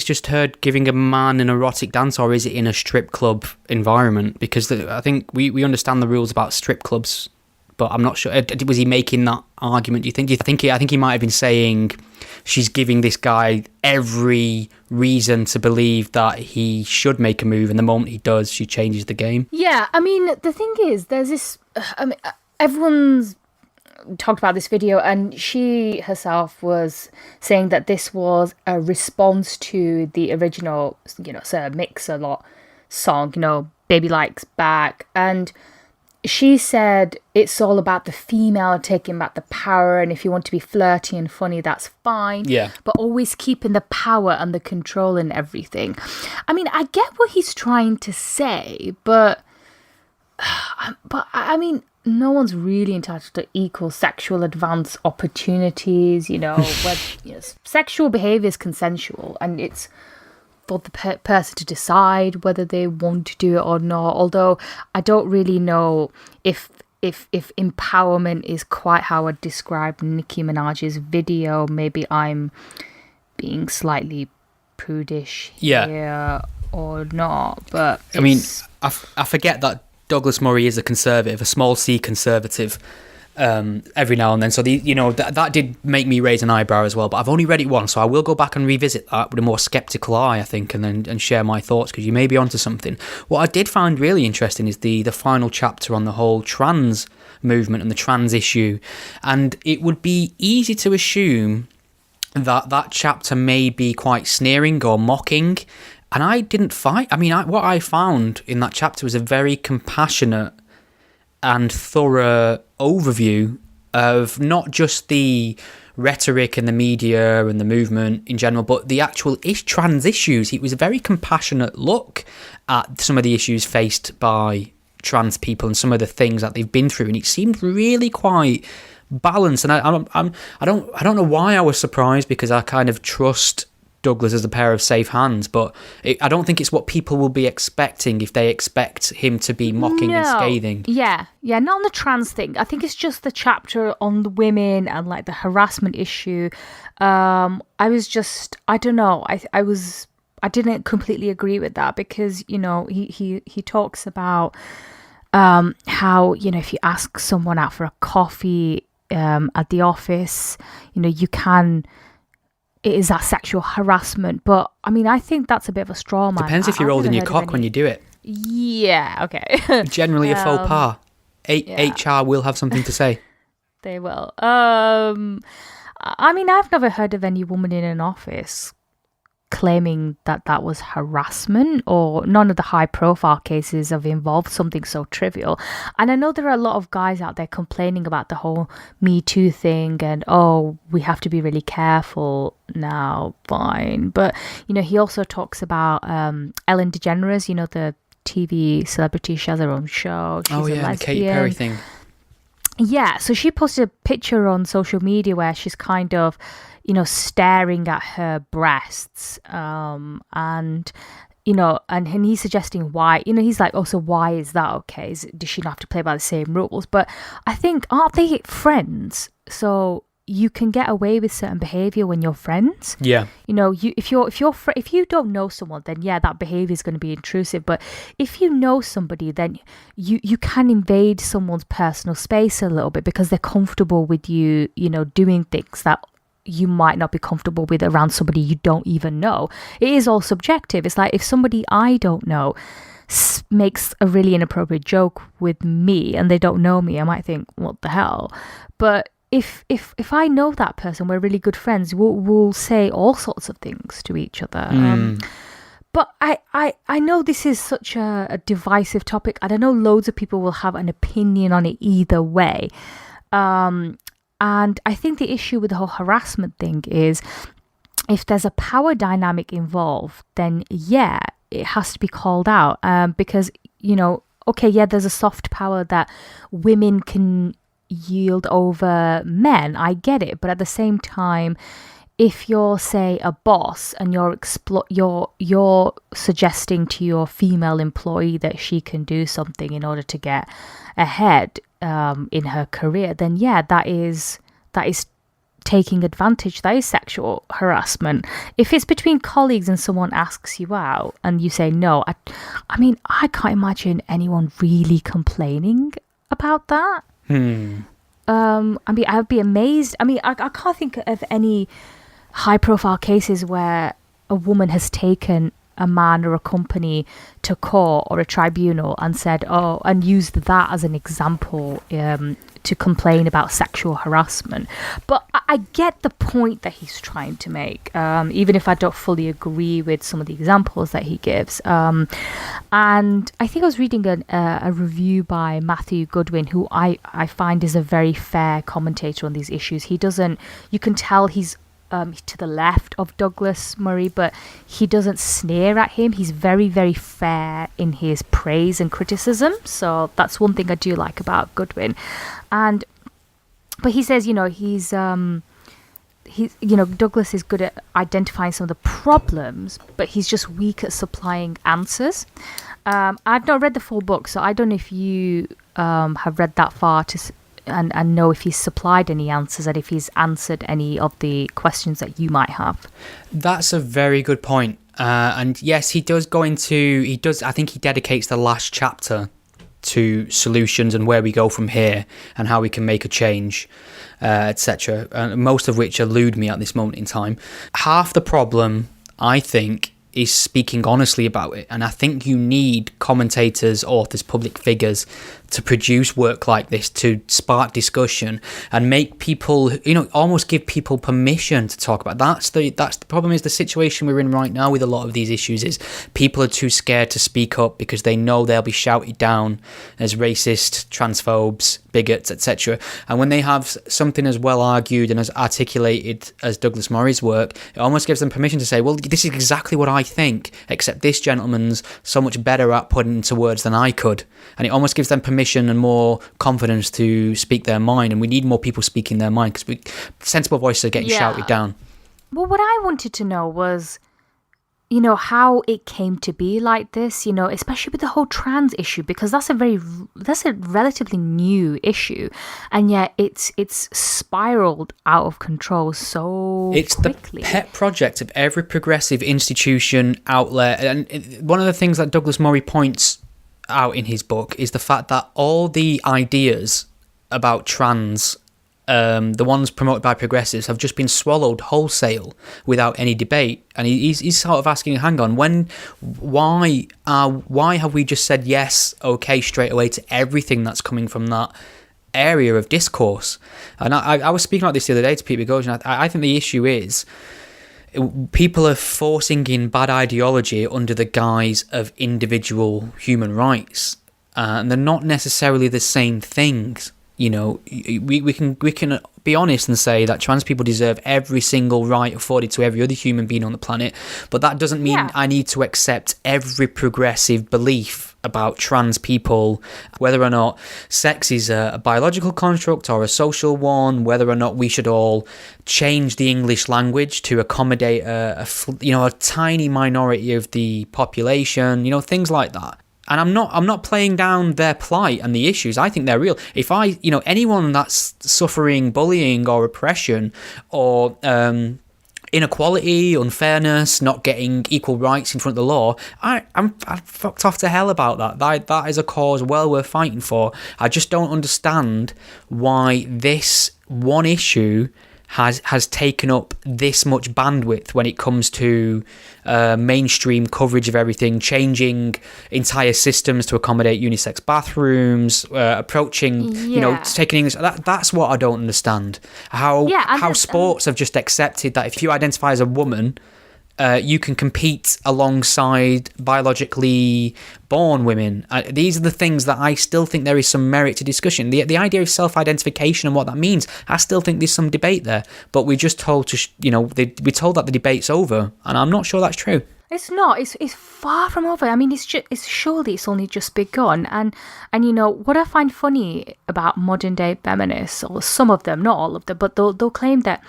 just her giving a man an erotic dance, or is it in a strip club environment? Because I think we understand the rules about strip clubs, but I'm not sure. Was he making that argument, do you think? I think he might have been saying she's giving this guy every reason to believe that he should make a move, and the moment he does, she changes the game. Yeah, I mean, the thing is, there's this... everyone's talked about this video, and she herself was saying that this was a response to the original, Sir Mix-a-Lot song, Baby Likes Back, and she said it's all about the female taking back the power, and if you want to be flirty and funny, that's fine. Yeah. But always keeping the power and the control and everything. I mean, I get what he's trying to say, but I mean, no one's really entitled to equal sexual advance opportunities, where sexual behaviour is consensual, and it's for the person to decide whether they want to do it or not. Although I don't really know if empowerment is quite how I describe Nicki Minaj's video. Maybe I'm being slightly prudish here or not. But I mean, I forget that Douglas Murray is a conservative, a small c conservative, every now and then. So that did make me raise an eyebrow as well. But I've only read it once, so I will go back and revisit that with a more sceptical eye, I think, and share my thoughts, because you may be onto something. What I did find really interesting is the final chapter on the whole trans movement and the trans issue, and it would be easy to assume that chapter may be quite sneering or mocking. And I didn't find... I mean, what I found in that chapter was a very compassionate and thorough overview of not just the rhetoric and the media and the movement in general, but the actual trans issues. It was a very compassionate look at some of the issues faced by trans people and some of the things that they've been through, and it seemed really quite balanced. And I don't know why I was surprised, because I kind of trust Douglas as a pair of safe hands, but I don't think it's what people will be expecting if they expect him to be mocking and scathing. Yeah, not on the trans thing. I think it's just the chapter on the women and like the harassment issue. I don't know. I didn't completely agree with that because, you know, he talks about how, you know, if you ask someone out for a coffee at the office, you know, it is that sexual harassment. But I mean, I think that's a bit of a straw man. Depends if you're holding your cock when you do it. Yeah, okay. Generally a faux pas. HR will have something to say. They will. I mean, I've never heard of any woman in an office claiming that was harassment, or none of the high profile cases have involved something so trivial. And I know there are a lot of guys out there complaining about the whole Me Too thing and, oh, we have to be really careful now. Fine. But, you know, he also talks about Ellen DeGeneres, you know, the TV celebrity. She has her own show. She's a lesbian. The Katy Perry thing. Yeah, so she posted a picture on social media where she's kind of, you know, staring at her breasts, and, you know, and he's suggesting why, you know, he's like, oh, so why is that okay? Does she not have to play by the same rules? But I think, aren't they friends? So you can get away with certain behavior when you're friends. Yeah. You know, if you don't know someone, then yeah, that behavior is going to be intrusive. But if you know somebody, then you can invade someone's personal space a little bit because they're comfortable with you, you know, doing things that you might not be comfortable with around somebody you don't even know. It is all subjective. It's like if somebody I don't know makes a really inappropriate joke with me and they don't know me, I might think, what the hell? But if I know that person, we're really good friends, we'll say all sorts of things to each other. But I know this is such a divisive topic, and I know loads of people will have an opinion on it either way. And I think the issue with the whole harassment thing is if there's a power dynamic involved, then yeah, it has to be called out. Because, you know, okay, yeah, there's a soft power that women can yield over men. I get it. But at the same time, if you're, say, a boss and you're suggesting to your female employee that she can do something in order to get ahead in her career, then yeah, that is taking advantage. That is sexual harassment. If it's between colleagues and someone asks you out and you say no, I mean, I can't imagine anyone really complaining about that. I mean, I'd be amazed. I mean, I can't think of any high-profile cases where a woman has taken a man or a company to court or a tribunal and said, oh, and used that as an example to complain about sexual harassment. But I get the point that he's trying to make, even if I don't fully agree with some of the examples that he gives. And I think I was reading a review by Matthew Goodwin, who I find is a very fair commentator on these issues. You can tell he's to the left of Douglas Murray, but he doesn't sneer at him. He's very, very fair in his praise and criticism. So that's one thing I do like about Goodwin. But he says, you know, Douglas is good at identifying some of the problems, but he's just weak at supplying answers. I've not read the full book, so I don't know if you have read that far and know if he's supplied any answers and if he's answered any of the questions that you might have. That's a very good point. And yes, he does. I think he dedicates the last chapter to solutions and where we go from here and how we can make a change, etc. Most of which elude me at this moment in time. Half the problem, I think, is speaking honestly about it. And I think you need commentators, authors, public figures to produce work like this to spark discussion and make people, you know, almost give people permission to talk about it. That's the problem. Is the situation we're in right now with a lot of these issues is people are too scared to speak up because they know they'll be shouted down as racist, transphobes, bigots, etc. And when they have something as well argued and as articulated as Douglas Murray's work, it almost gives them permission to say, well, this is exactly what I think, except this gentleman's so much better at putting into words than I could. And it almost gives them permission and more confidence to speak their mind. And we need more people speaking their mind because sensible voices are getting shouted down. Well, what I wanted to know was, you know, how it came to be like this, you know, especially with the whole trans issue, because that's a relatively new issue, and yet it's spiraled out of control so quickly. The pet project of every progressive institution, outlet, and one of the things that Douglas Murray points out in his book is the fact that all the ideas about trans, the ones promoted by progressives, have just been swallowed wholesale without any debate. And he's sort of asking, hang on, why have we just said yes, okay, straight away to everything that's coming from that area of discourse? And I was speaking about this the other day to Peter Boghossian. I think the issue is people are forcing in bad ideology under the guise of individual human rights, and they're not necessarily the same things. You know, we can be honest and say that trans people deserve every single right afforded to every other human being on the planet, but that doesn't mean I need to accept every progressive belief about trans people, whether or not sex is a biological construct or a social one, whether or not we should all change the English language to accommodate a tiny minority of the population, you know, things like that. And I'm not playing down their plight and the issues. I think they're real. If anyone that's suffering bullying or oppression or inequality, unfairness, not getting equal rights in front of the law, I'm fucked off to hell about that. That is a cause well worth fighting for. I just don't understand why this one issue has taken up this much bandwidth when it comes to mainstream coverage of everything, changing entire systems to accommodate unisex bathrooms, approaching, taking English. That's what I don't understand. How sports have just accepted that if you identify as a woman, you can compete alongside biologically born women. These are the things that I still think there is some merit to discussion. The idea of self-identification and what that means, I still think there's some debate there. But we're just told we're told that the debate's over, and I'm not sure that's true. It's not. It's far from over. I mean, surely it's only just begun. And you know what I find funny about modern day feminists, or some of them, not all of them, but they'll claim that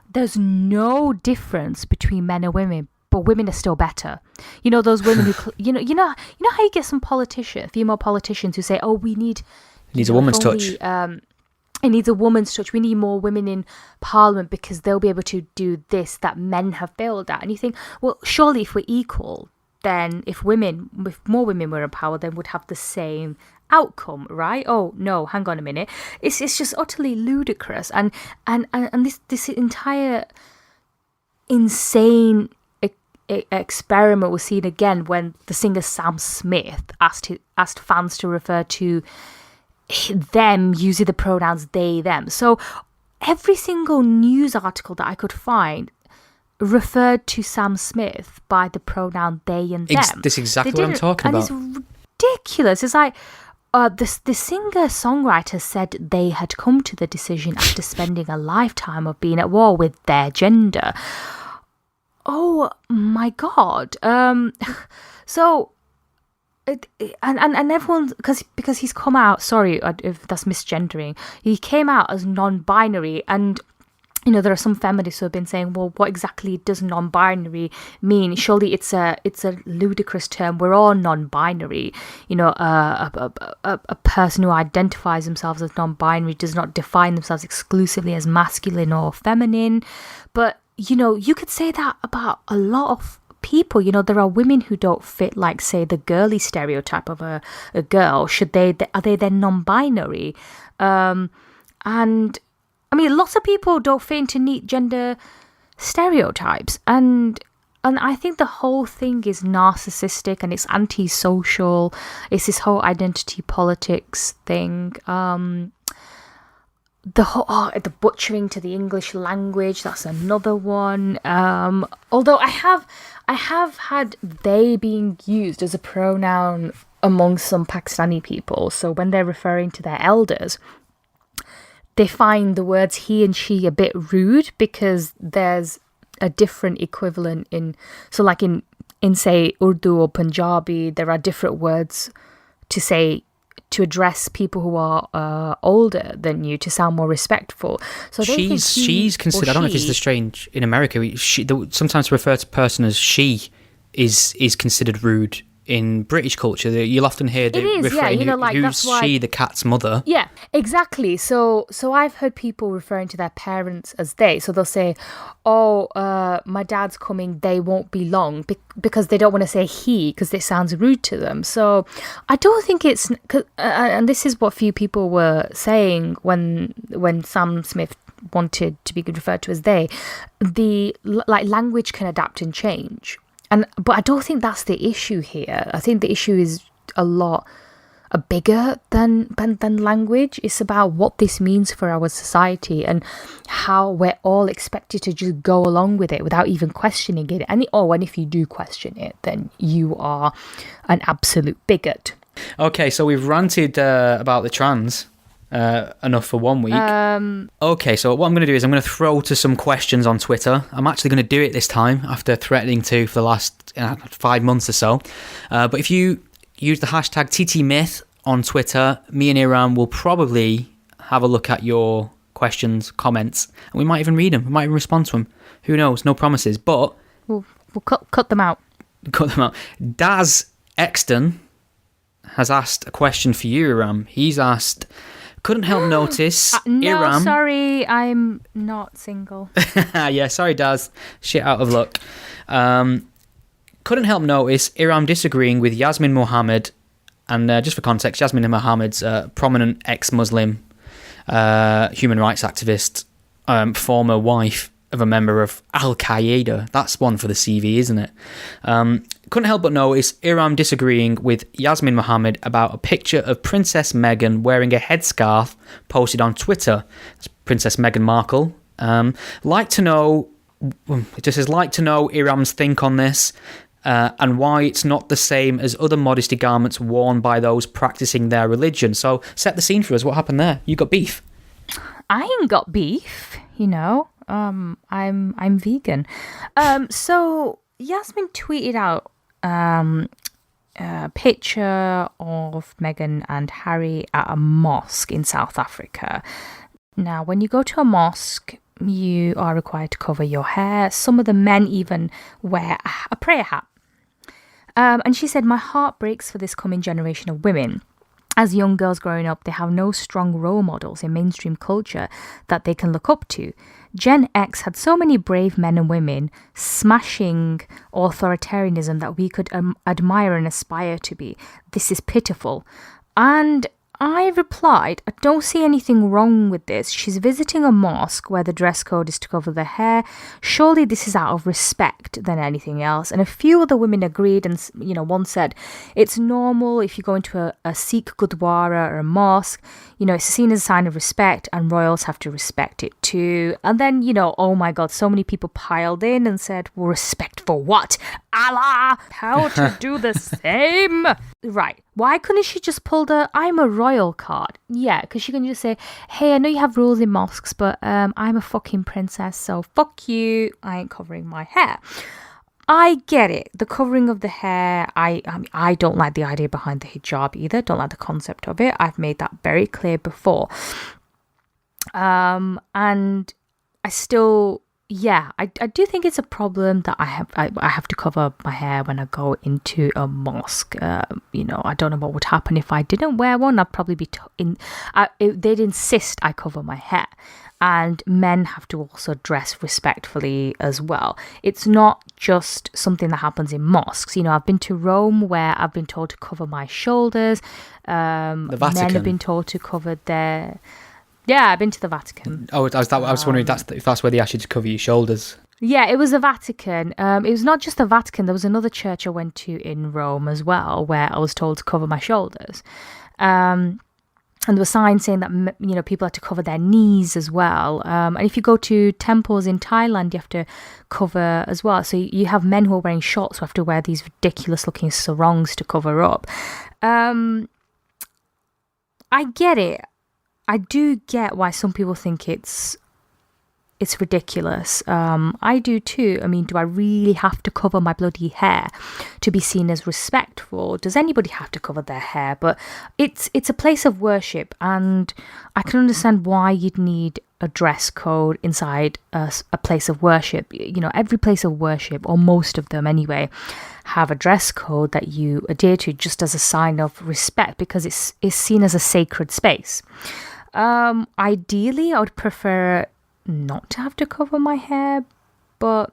there's no difference between men and women, but women are still better. You know, those women who, you know how you get some female politicians who say, "Oh, we need It needs a woman's touch." It needs a woman's touch. We need more women in parliament because they'll be able to do this that men have failed at. And you think, well, surely if we're equal, then if more women were in power, then would have the same outcome, right? Oh no, hang on a minute. It's just utterly ludicrous, and this entire insane experiment was seen again when the singer Sam Smith asked fans to refer to them using the pronouns they them. So every single news article that I could find referred to Sam Smith by the pronoun they and them. That's exactly what I'm talking about. And it's ridiculous. It's like the singer-songwriter said they had come to the decision after spending a lifetime of being at war with their gender. Oh my God. So, and everyone, because he's come out, sorry if that's misgendering, he came out as non-binary, and you know, there are some feminists who have been saying, well, what exactly does non-binary mean? Surely it's a ludicrous term. We're all non-binary. You know, a person who identifies themselves as non-binary does not define themselves exclusively as masculine or feminine. But, you know, you could say that about a lot of people. You know, there are women who don't fit, like, say, the girly stereotype of a girl. Are they then non-binary? And I mean, lots of people don't fit into neat gender stereotypes, and I think the whole thing is narcissistic and it's antisocial. It's this whole identity politics thing. The butchering to the English language, that's another one. Although I have had they being used as a pronoun among some Pakistani people. So when they're referring to their elders, they find the words he and she a bit rude because there's a different equivalent in say Urdu or Punjabi, there are different words to say to address people who are older than you, to sound more respectful. So I don't think she's considered. I don't know if it's the strange in America. Sometimes to refer to a person as she is considered rude. In British culture, you'll often hear the refrain, who's that's why, she, the cat's mother? Yeah, exactly. So I've heard people referring to their parents as they. So they'll say, oh, my dad's coming, they won't be long, because they don't want to say he, because it sounds rude to them. So I don't think it's... and this is what few people were saying when Sam Smith wanted to be referred to as they. The language can adapt and change. But I don't think that's the issue here. I think the issue is a lot bigger than language. It's about what this means for our society and how we're all expected to just go along with it without even questioning it. And if you do question it, then you are an absolute bigot. Okay, so we've ranted about the trans enough for 1 week. Okay, so what I'm going to do is I'm going to throw to some questions on Twitter. I'm actually going to do it this time after threatening to for the last 5 months or so. But if you use the hashtag TTMyth on Twitter, me and Iram will probably have a look at your questions, comments, and we might even read them. We might even respond to them. Who knows? No promises. But we'll cut them out. Cut them out. Daz Exton has asked a question for you, Iram. He's asked... Couldn't help notice no, Iram... sorry, I'm not single. Yeah, sorry, Daz. Shit out of luck. Couldn't help notice Iram disagreeing with Yasmin Mohammed. And just for context, Yasmin Mohammed's a prominent ex-Muslim human rights activist, former wife of a member of Al-Qaeda. That's one for the CV, isn't it? Couldn't help but notice Iram disagreeing with Yasmin Mohammed about a picture of Princess Meghan wearing a headscarf posted on Twitter. That's Princess Meghan Markle. Like to know Iram's think on this and why it's not the same as other modesty garments worn by those practicing their religion. So set the scene for us. What happened there? You got beef? I ain't got beef, I'm vegan. So Yasmin tweeted out a picture of Meghan and Harry at a mosque in South Africa. Now, when you go to a mosque, you are required to cover your hair. Some of the men even wear a prayer hat. And she said, my heart breaks for this coming generation of women. As young girls growing up, they have no strong role models in mainstream culture that they can look up to. Gen X had so many brave men and women smashing authoritarianism that we could admire and aspire to be. This is pitiful. And I replied, I don't see anything wrong with this. She's visiting a mosque where the dress code is to cover the hair. Surely this is out of respect than anything else. And a few other women agreed, and one said, it's normal if you go into a Sikh Gurdwara or a mosque, it's seen as a sign of respect and royals have to respect it too. And then, oh my God, so many people piled in and said, well, respect for what? Allah! How to do the same? Right. Why couldn't she just pull the I'm a royal card? Yeah, because she can just say, hey, I know you have rules in mosques, but I'm a fucking princess, so fuck you. I ain't covering my hair. I get it. The covering of the hair, I don't like the idea behind the hijab either. Don't like the concept of it. I've made that very clear before. And I still... Yeah, I do think it's a problem that I have to cover my hair when I go into a mosque. I don't know what would happen if I didn't wear one. I'd probably be they'd insist I cover my hair. And men have to also dress respectfully as well. It's not just something that happens in mosques. I've been to Rome where I've been told to cover my shoulders. The Vatican. Men have been told to cover their... Yeah, I've been to the Vatican. Oh, I was wondering if that's where they asked you to cover your shoulders. Yeah, it was the Vatican. It was not just the Vatican. There was another church I went to in Rome as well, where I was told to cover my shoulders. And there were signs saying that people had to cover their knees as well. And if you go to temples in Thailand, you have to cover as well. So you have men who are wearing shorts who have to wear these ridiculous-looking sarongs to cover up. I get it. I do get why some people think it's it's ridiculous. I do too. I mean, do I really have to cover my bloody hair to be seen as respectful? Does anybody have to cover their hair? But it's a place of worship, and I can understand why you'd need a dress code inside a place of worship. You know, every place of worship, or most of them anyway, have a dress code that you adhere to just as a sign of respect, because it's seen as a sacred space. Ideally, I would prefer not to have to cover my hair, but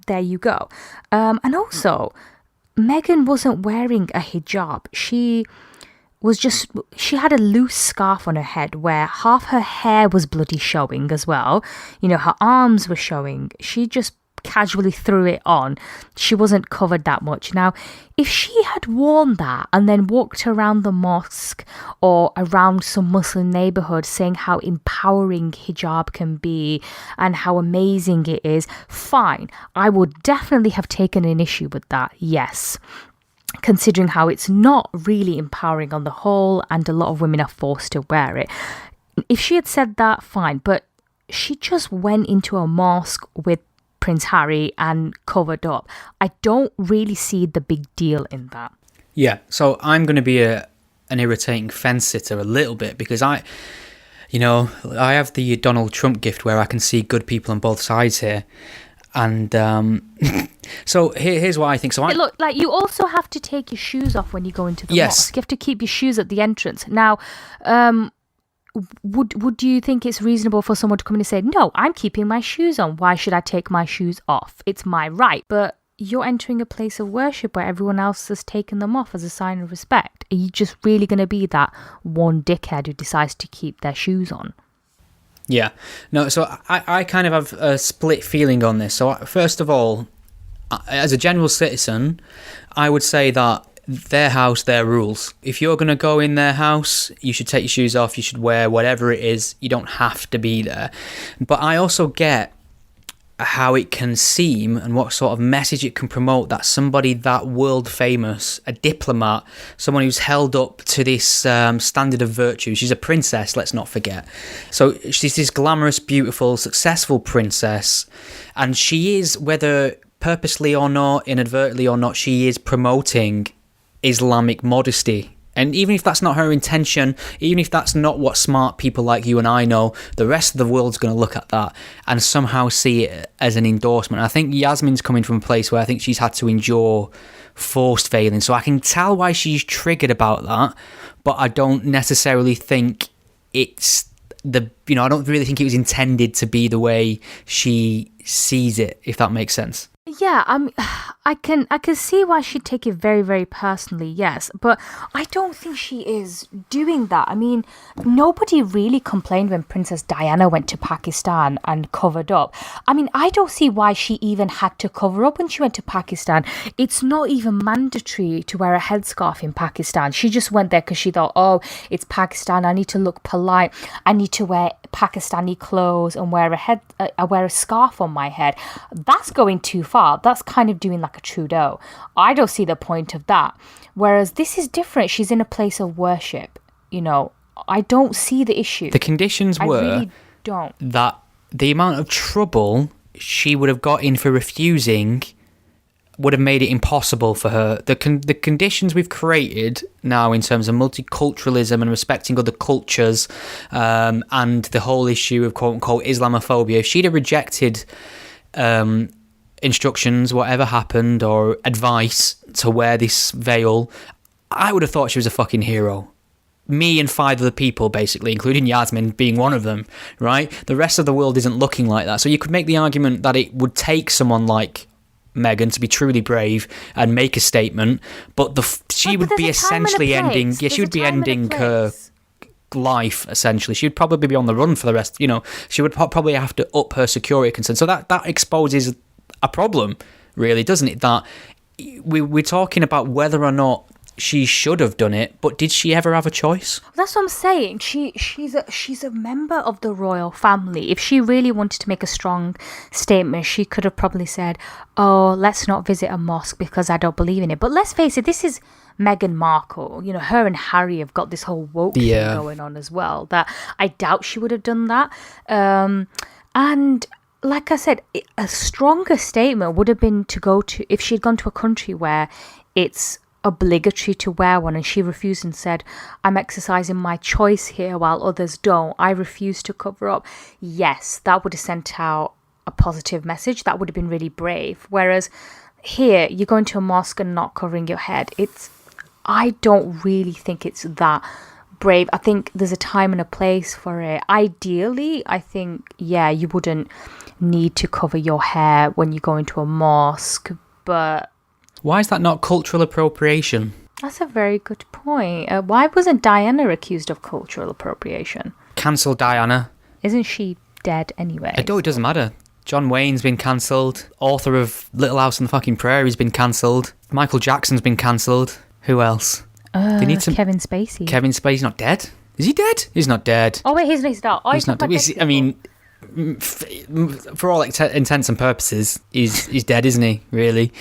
there you go. And also, Meghan wasn't wearing a hijab. She had a loose scarf on her head where half her hair was bloody showing as well. You know, her arms were showing. She just casually threw it on. She wasn't covered that much. Now, if she had worn that and then walked around the mosque or around some Muslim neighborhood saying how empowering hijab can be and how amazing it is, fine. I would definitely have taken an issue with that, yes. Considering how it's not really empowering on the whole and a lot of women are forced to wear it. If she had said that, fine. But she just went into a mosque with Prince Harry and covered up. I don't really see the big deal in that. Yeah, so I'm going to be an irritating fence sitter a little bit, because I have the Donald Trump gift where I can see good people on both sides here. And so here's what I think. So look, like, you also have to take your shoes off when you go into the mosque. You have to keep your shoes at the entrance. Now, would you think it's reasonable for someone to come in and say, no, I'm keeping my shoes on. Why should I take my shoes off? It's my right. But you're entering a place of worship where everyone else has taken them off as a sign of respect. Are you just really going to be that one dickhead who decides to keep their shoes on? Yeah. No, so I kind of have a split feeling on this. So first of all, as a general citizen, I would say that their house, their rules. If you're going to go in their house, you should take your shoes off, you should wear whatever it is. You don't have to be there. But I also get how it can seem and what sort of message it can promote that somebody that world famous, a diplomat, someone who's held up to this standard of virtue. She's a princess, let's not forget. So she's this glamorous, beautiful, successful princess, and she is, whether purposely or not, inadvertently or not, she is promoting Islamic modesty. And even if that's not her intention, even if that's not what smart people like you and I know, the rest of the world's going to look at that and somehow see it as an endorsement. I think Yasmin's coming from a place where I think she's had to endure forced veiling. So I can tell why she's triggered about that, but I don't necessarily think it's I don't really think it was intended to be the way she sees it, if that makes sense. Yeah, I can see why she'd take it very, very personally, yes. But I don't think she is doing that. I mean, nobody really complained when Princess Diana went to Pakistan and covered up. I mean, I don't see why she even had to cover up when she went to Pakistan. It's not even mandatory to wear a headscarf in Pakistan. She just went there because she thought, oh, it's Pakistan, I need to look polite. I need to wear Pakistani clothes and wear a scarf on my head. That's going too far. That's kind of doing like a Trudeau. I don't see the point of that. Whereas this is different. She's in a place of worship. You know, I don't see the issue. The conditions were really don't. That the amount of trouble she would have got in for refusing would have made it impossible for her. The conditions we've created now in terms of multiculturalism and respecting other cultures, and the whole issue of quote-unquote Islamophobia, if she'd have rejected instructions, whatever happened, or advice to wear this veil, I would have thought she was a fucking hero. Me and 5 other people, basically, including Yasmin being one of them, right? The rest of the world isn't looking like that. So you could make the argument that it would take someone like Meghan to be truly brave and make a statement, but she would be essentially ending. Yeah, she would be ending her life, essentially. She would probably be on the run for the rest. You know, she would probably have to up her security concern. So that exposes a problem, really, doesn't it? That we're talking about whether or not she should have done it, but did she ever have a choice? That's what I'm saying. She's a member of the royal family. If she really wanted to make a strong statement, she could have probably said, oh, let's not visit a mosque because I don't believe in it. But let's face it, this is Meghan Markle. You know, her and Harry have got this whole woke thing going on as well, that I doubt she would have done that. And like I said, a stronger statement would have been to go to, if she'd gone to a country where it's obligatory to wear one and she refused and said, I'm exercising my choice here while others don't. I refuse to cover up. Yes, that would have sent out a positive message. That would have been really brave. Whereas here, you're going to a mosque and not covering your head. I don't really think it's that brave. I think there's a time and a place for it. Ideally, I think, yeah, you wouldn't need to cover your hair when you go into a mosque, but Why is that not cultural appropriation? that's a very good point. Why wasn't Diana accused of cultural appropriation? Cancel Diana. Isn't she dead anyway? It doesn't matter. John Wayne's been cancelled. Author of Little House on the Fucking Prairie's been cancelled. Michael Jackson's been cancelled. Who else? They need some... Kevin Spacey. Kevin Spacey's not dead. Is he dead? He's not dead. Oh wait, he's not. Oh, He's not dead. I mean, for all intents and purposes, he's dead, isn't he? Really?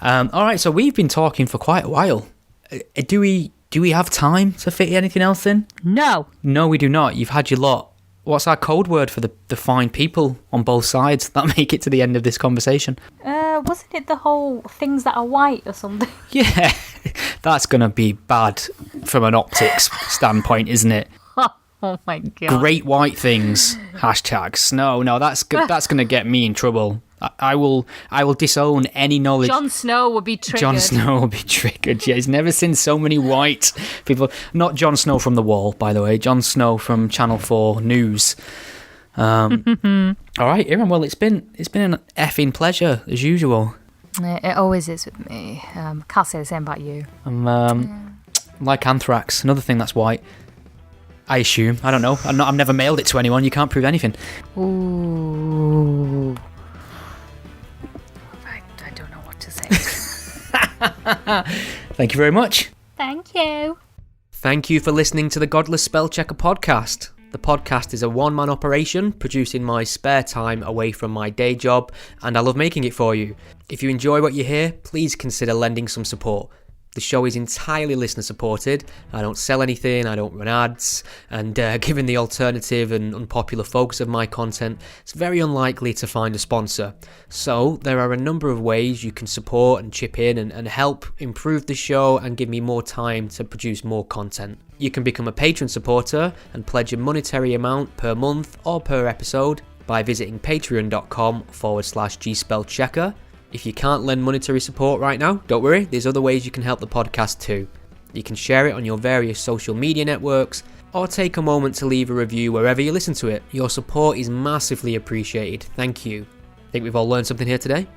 All right. So we've been talking for quite a while. Do we have time to fit anything else in? No, we do not. You've had your lot. What's our code word for the fine people on both sides that make it to the end of this conversation? wasn't it the whole things that are white or something? Yeah, that's going to be bad from an optics standpoint, isn't it? Oh my god. Great white things. Hashtags. No, that's going to get me in trouble. I will disown any knowledge. Jon Snow will be triggered. Yeah, he's never seen so many white people. Not Jon Snow from The Wall, by the way. Jon Snow from Channel 4 News. All right, Iram. Well, it's been an effing pleasure as usual. It always is with me. Can't say the same about you. I'm like anthrax, another thing that's white. I assume. I don't know. I've never mailed it to anyone. You can't prove anything. Ooh. I don't know what to say. Thank you very much. Thank you. Thank you for listening to the Godless Spellchecker podcast. The podcast is a one-man operation produced in my spare time away from my day job, and I love making it for you. If you enjoy what you hear, please consider lending some support. The show is entirely listener supported. I don't sell anything, I don't run ads, and given the alternative and unpopular focus of my content, it's very unlikely to find a sponsor. So there are a number of ways you can support and chip in and help improve the show and give me more time to produce more content. You can become a patron supporter and pledge a monetary amount per month or per episode by visiting patreon.com/gspellchecker. If you can't lend monetary support right now, don't worry, there's other ways you can help the podcast too. You can share it on your various social media networks, or take a moment to leave a review wherever you listen to it. Your support is massively appreciated. Thank you. Think we've all learned something here today?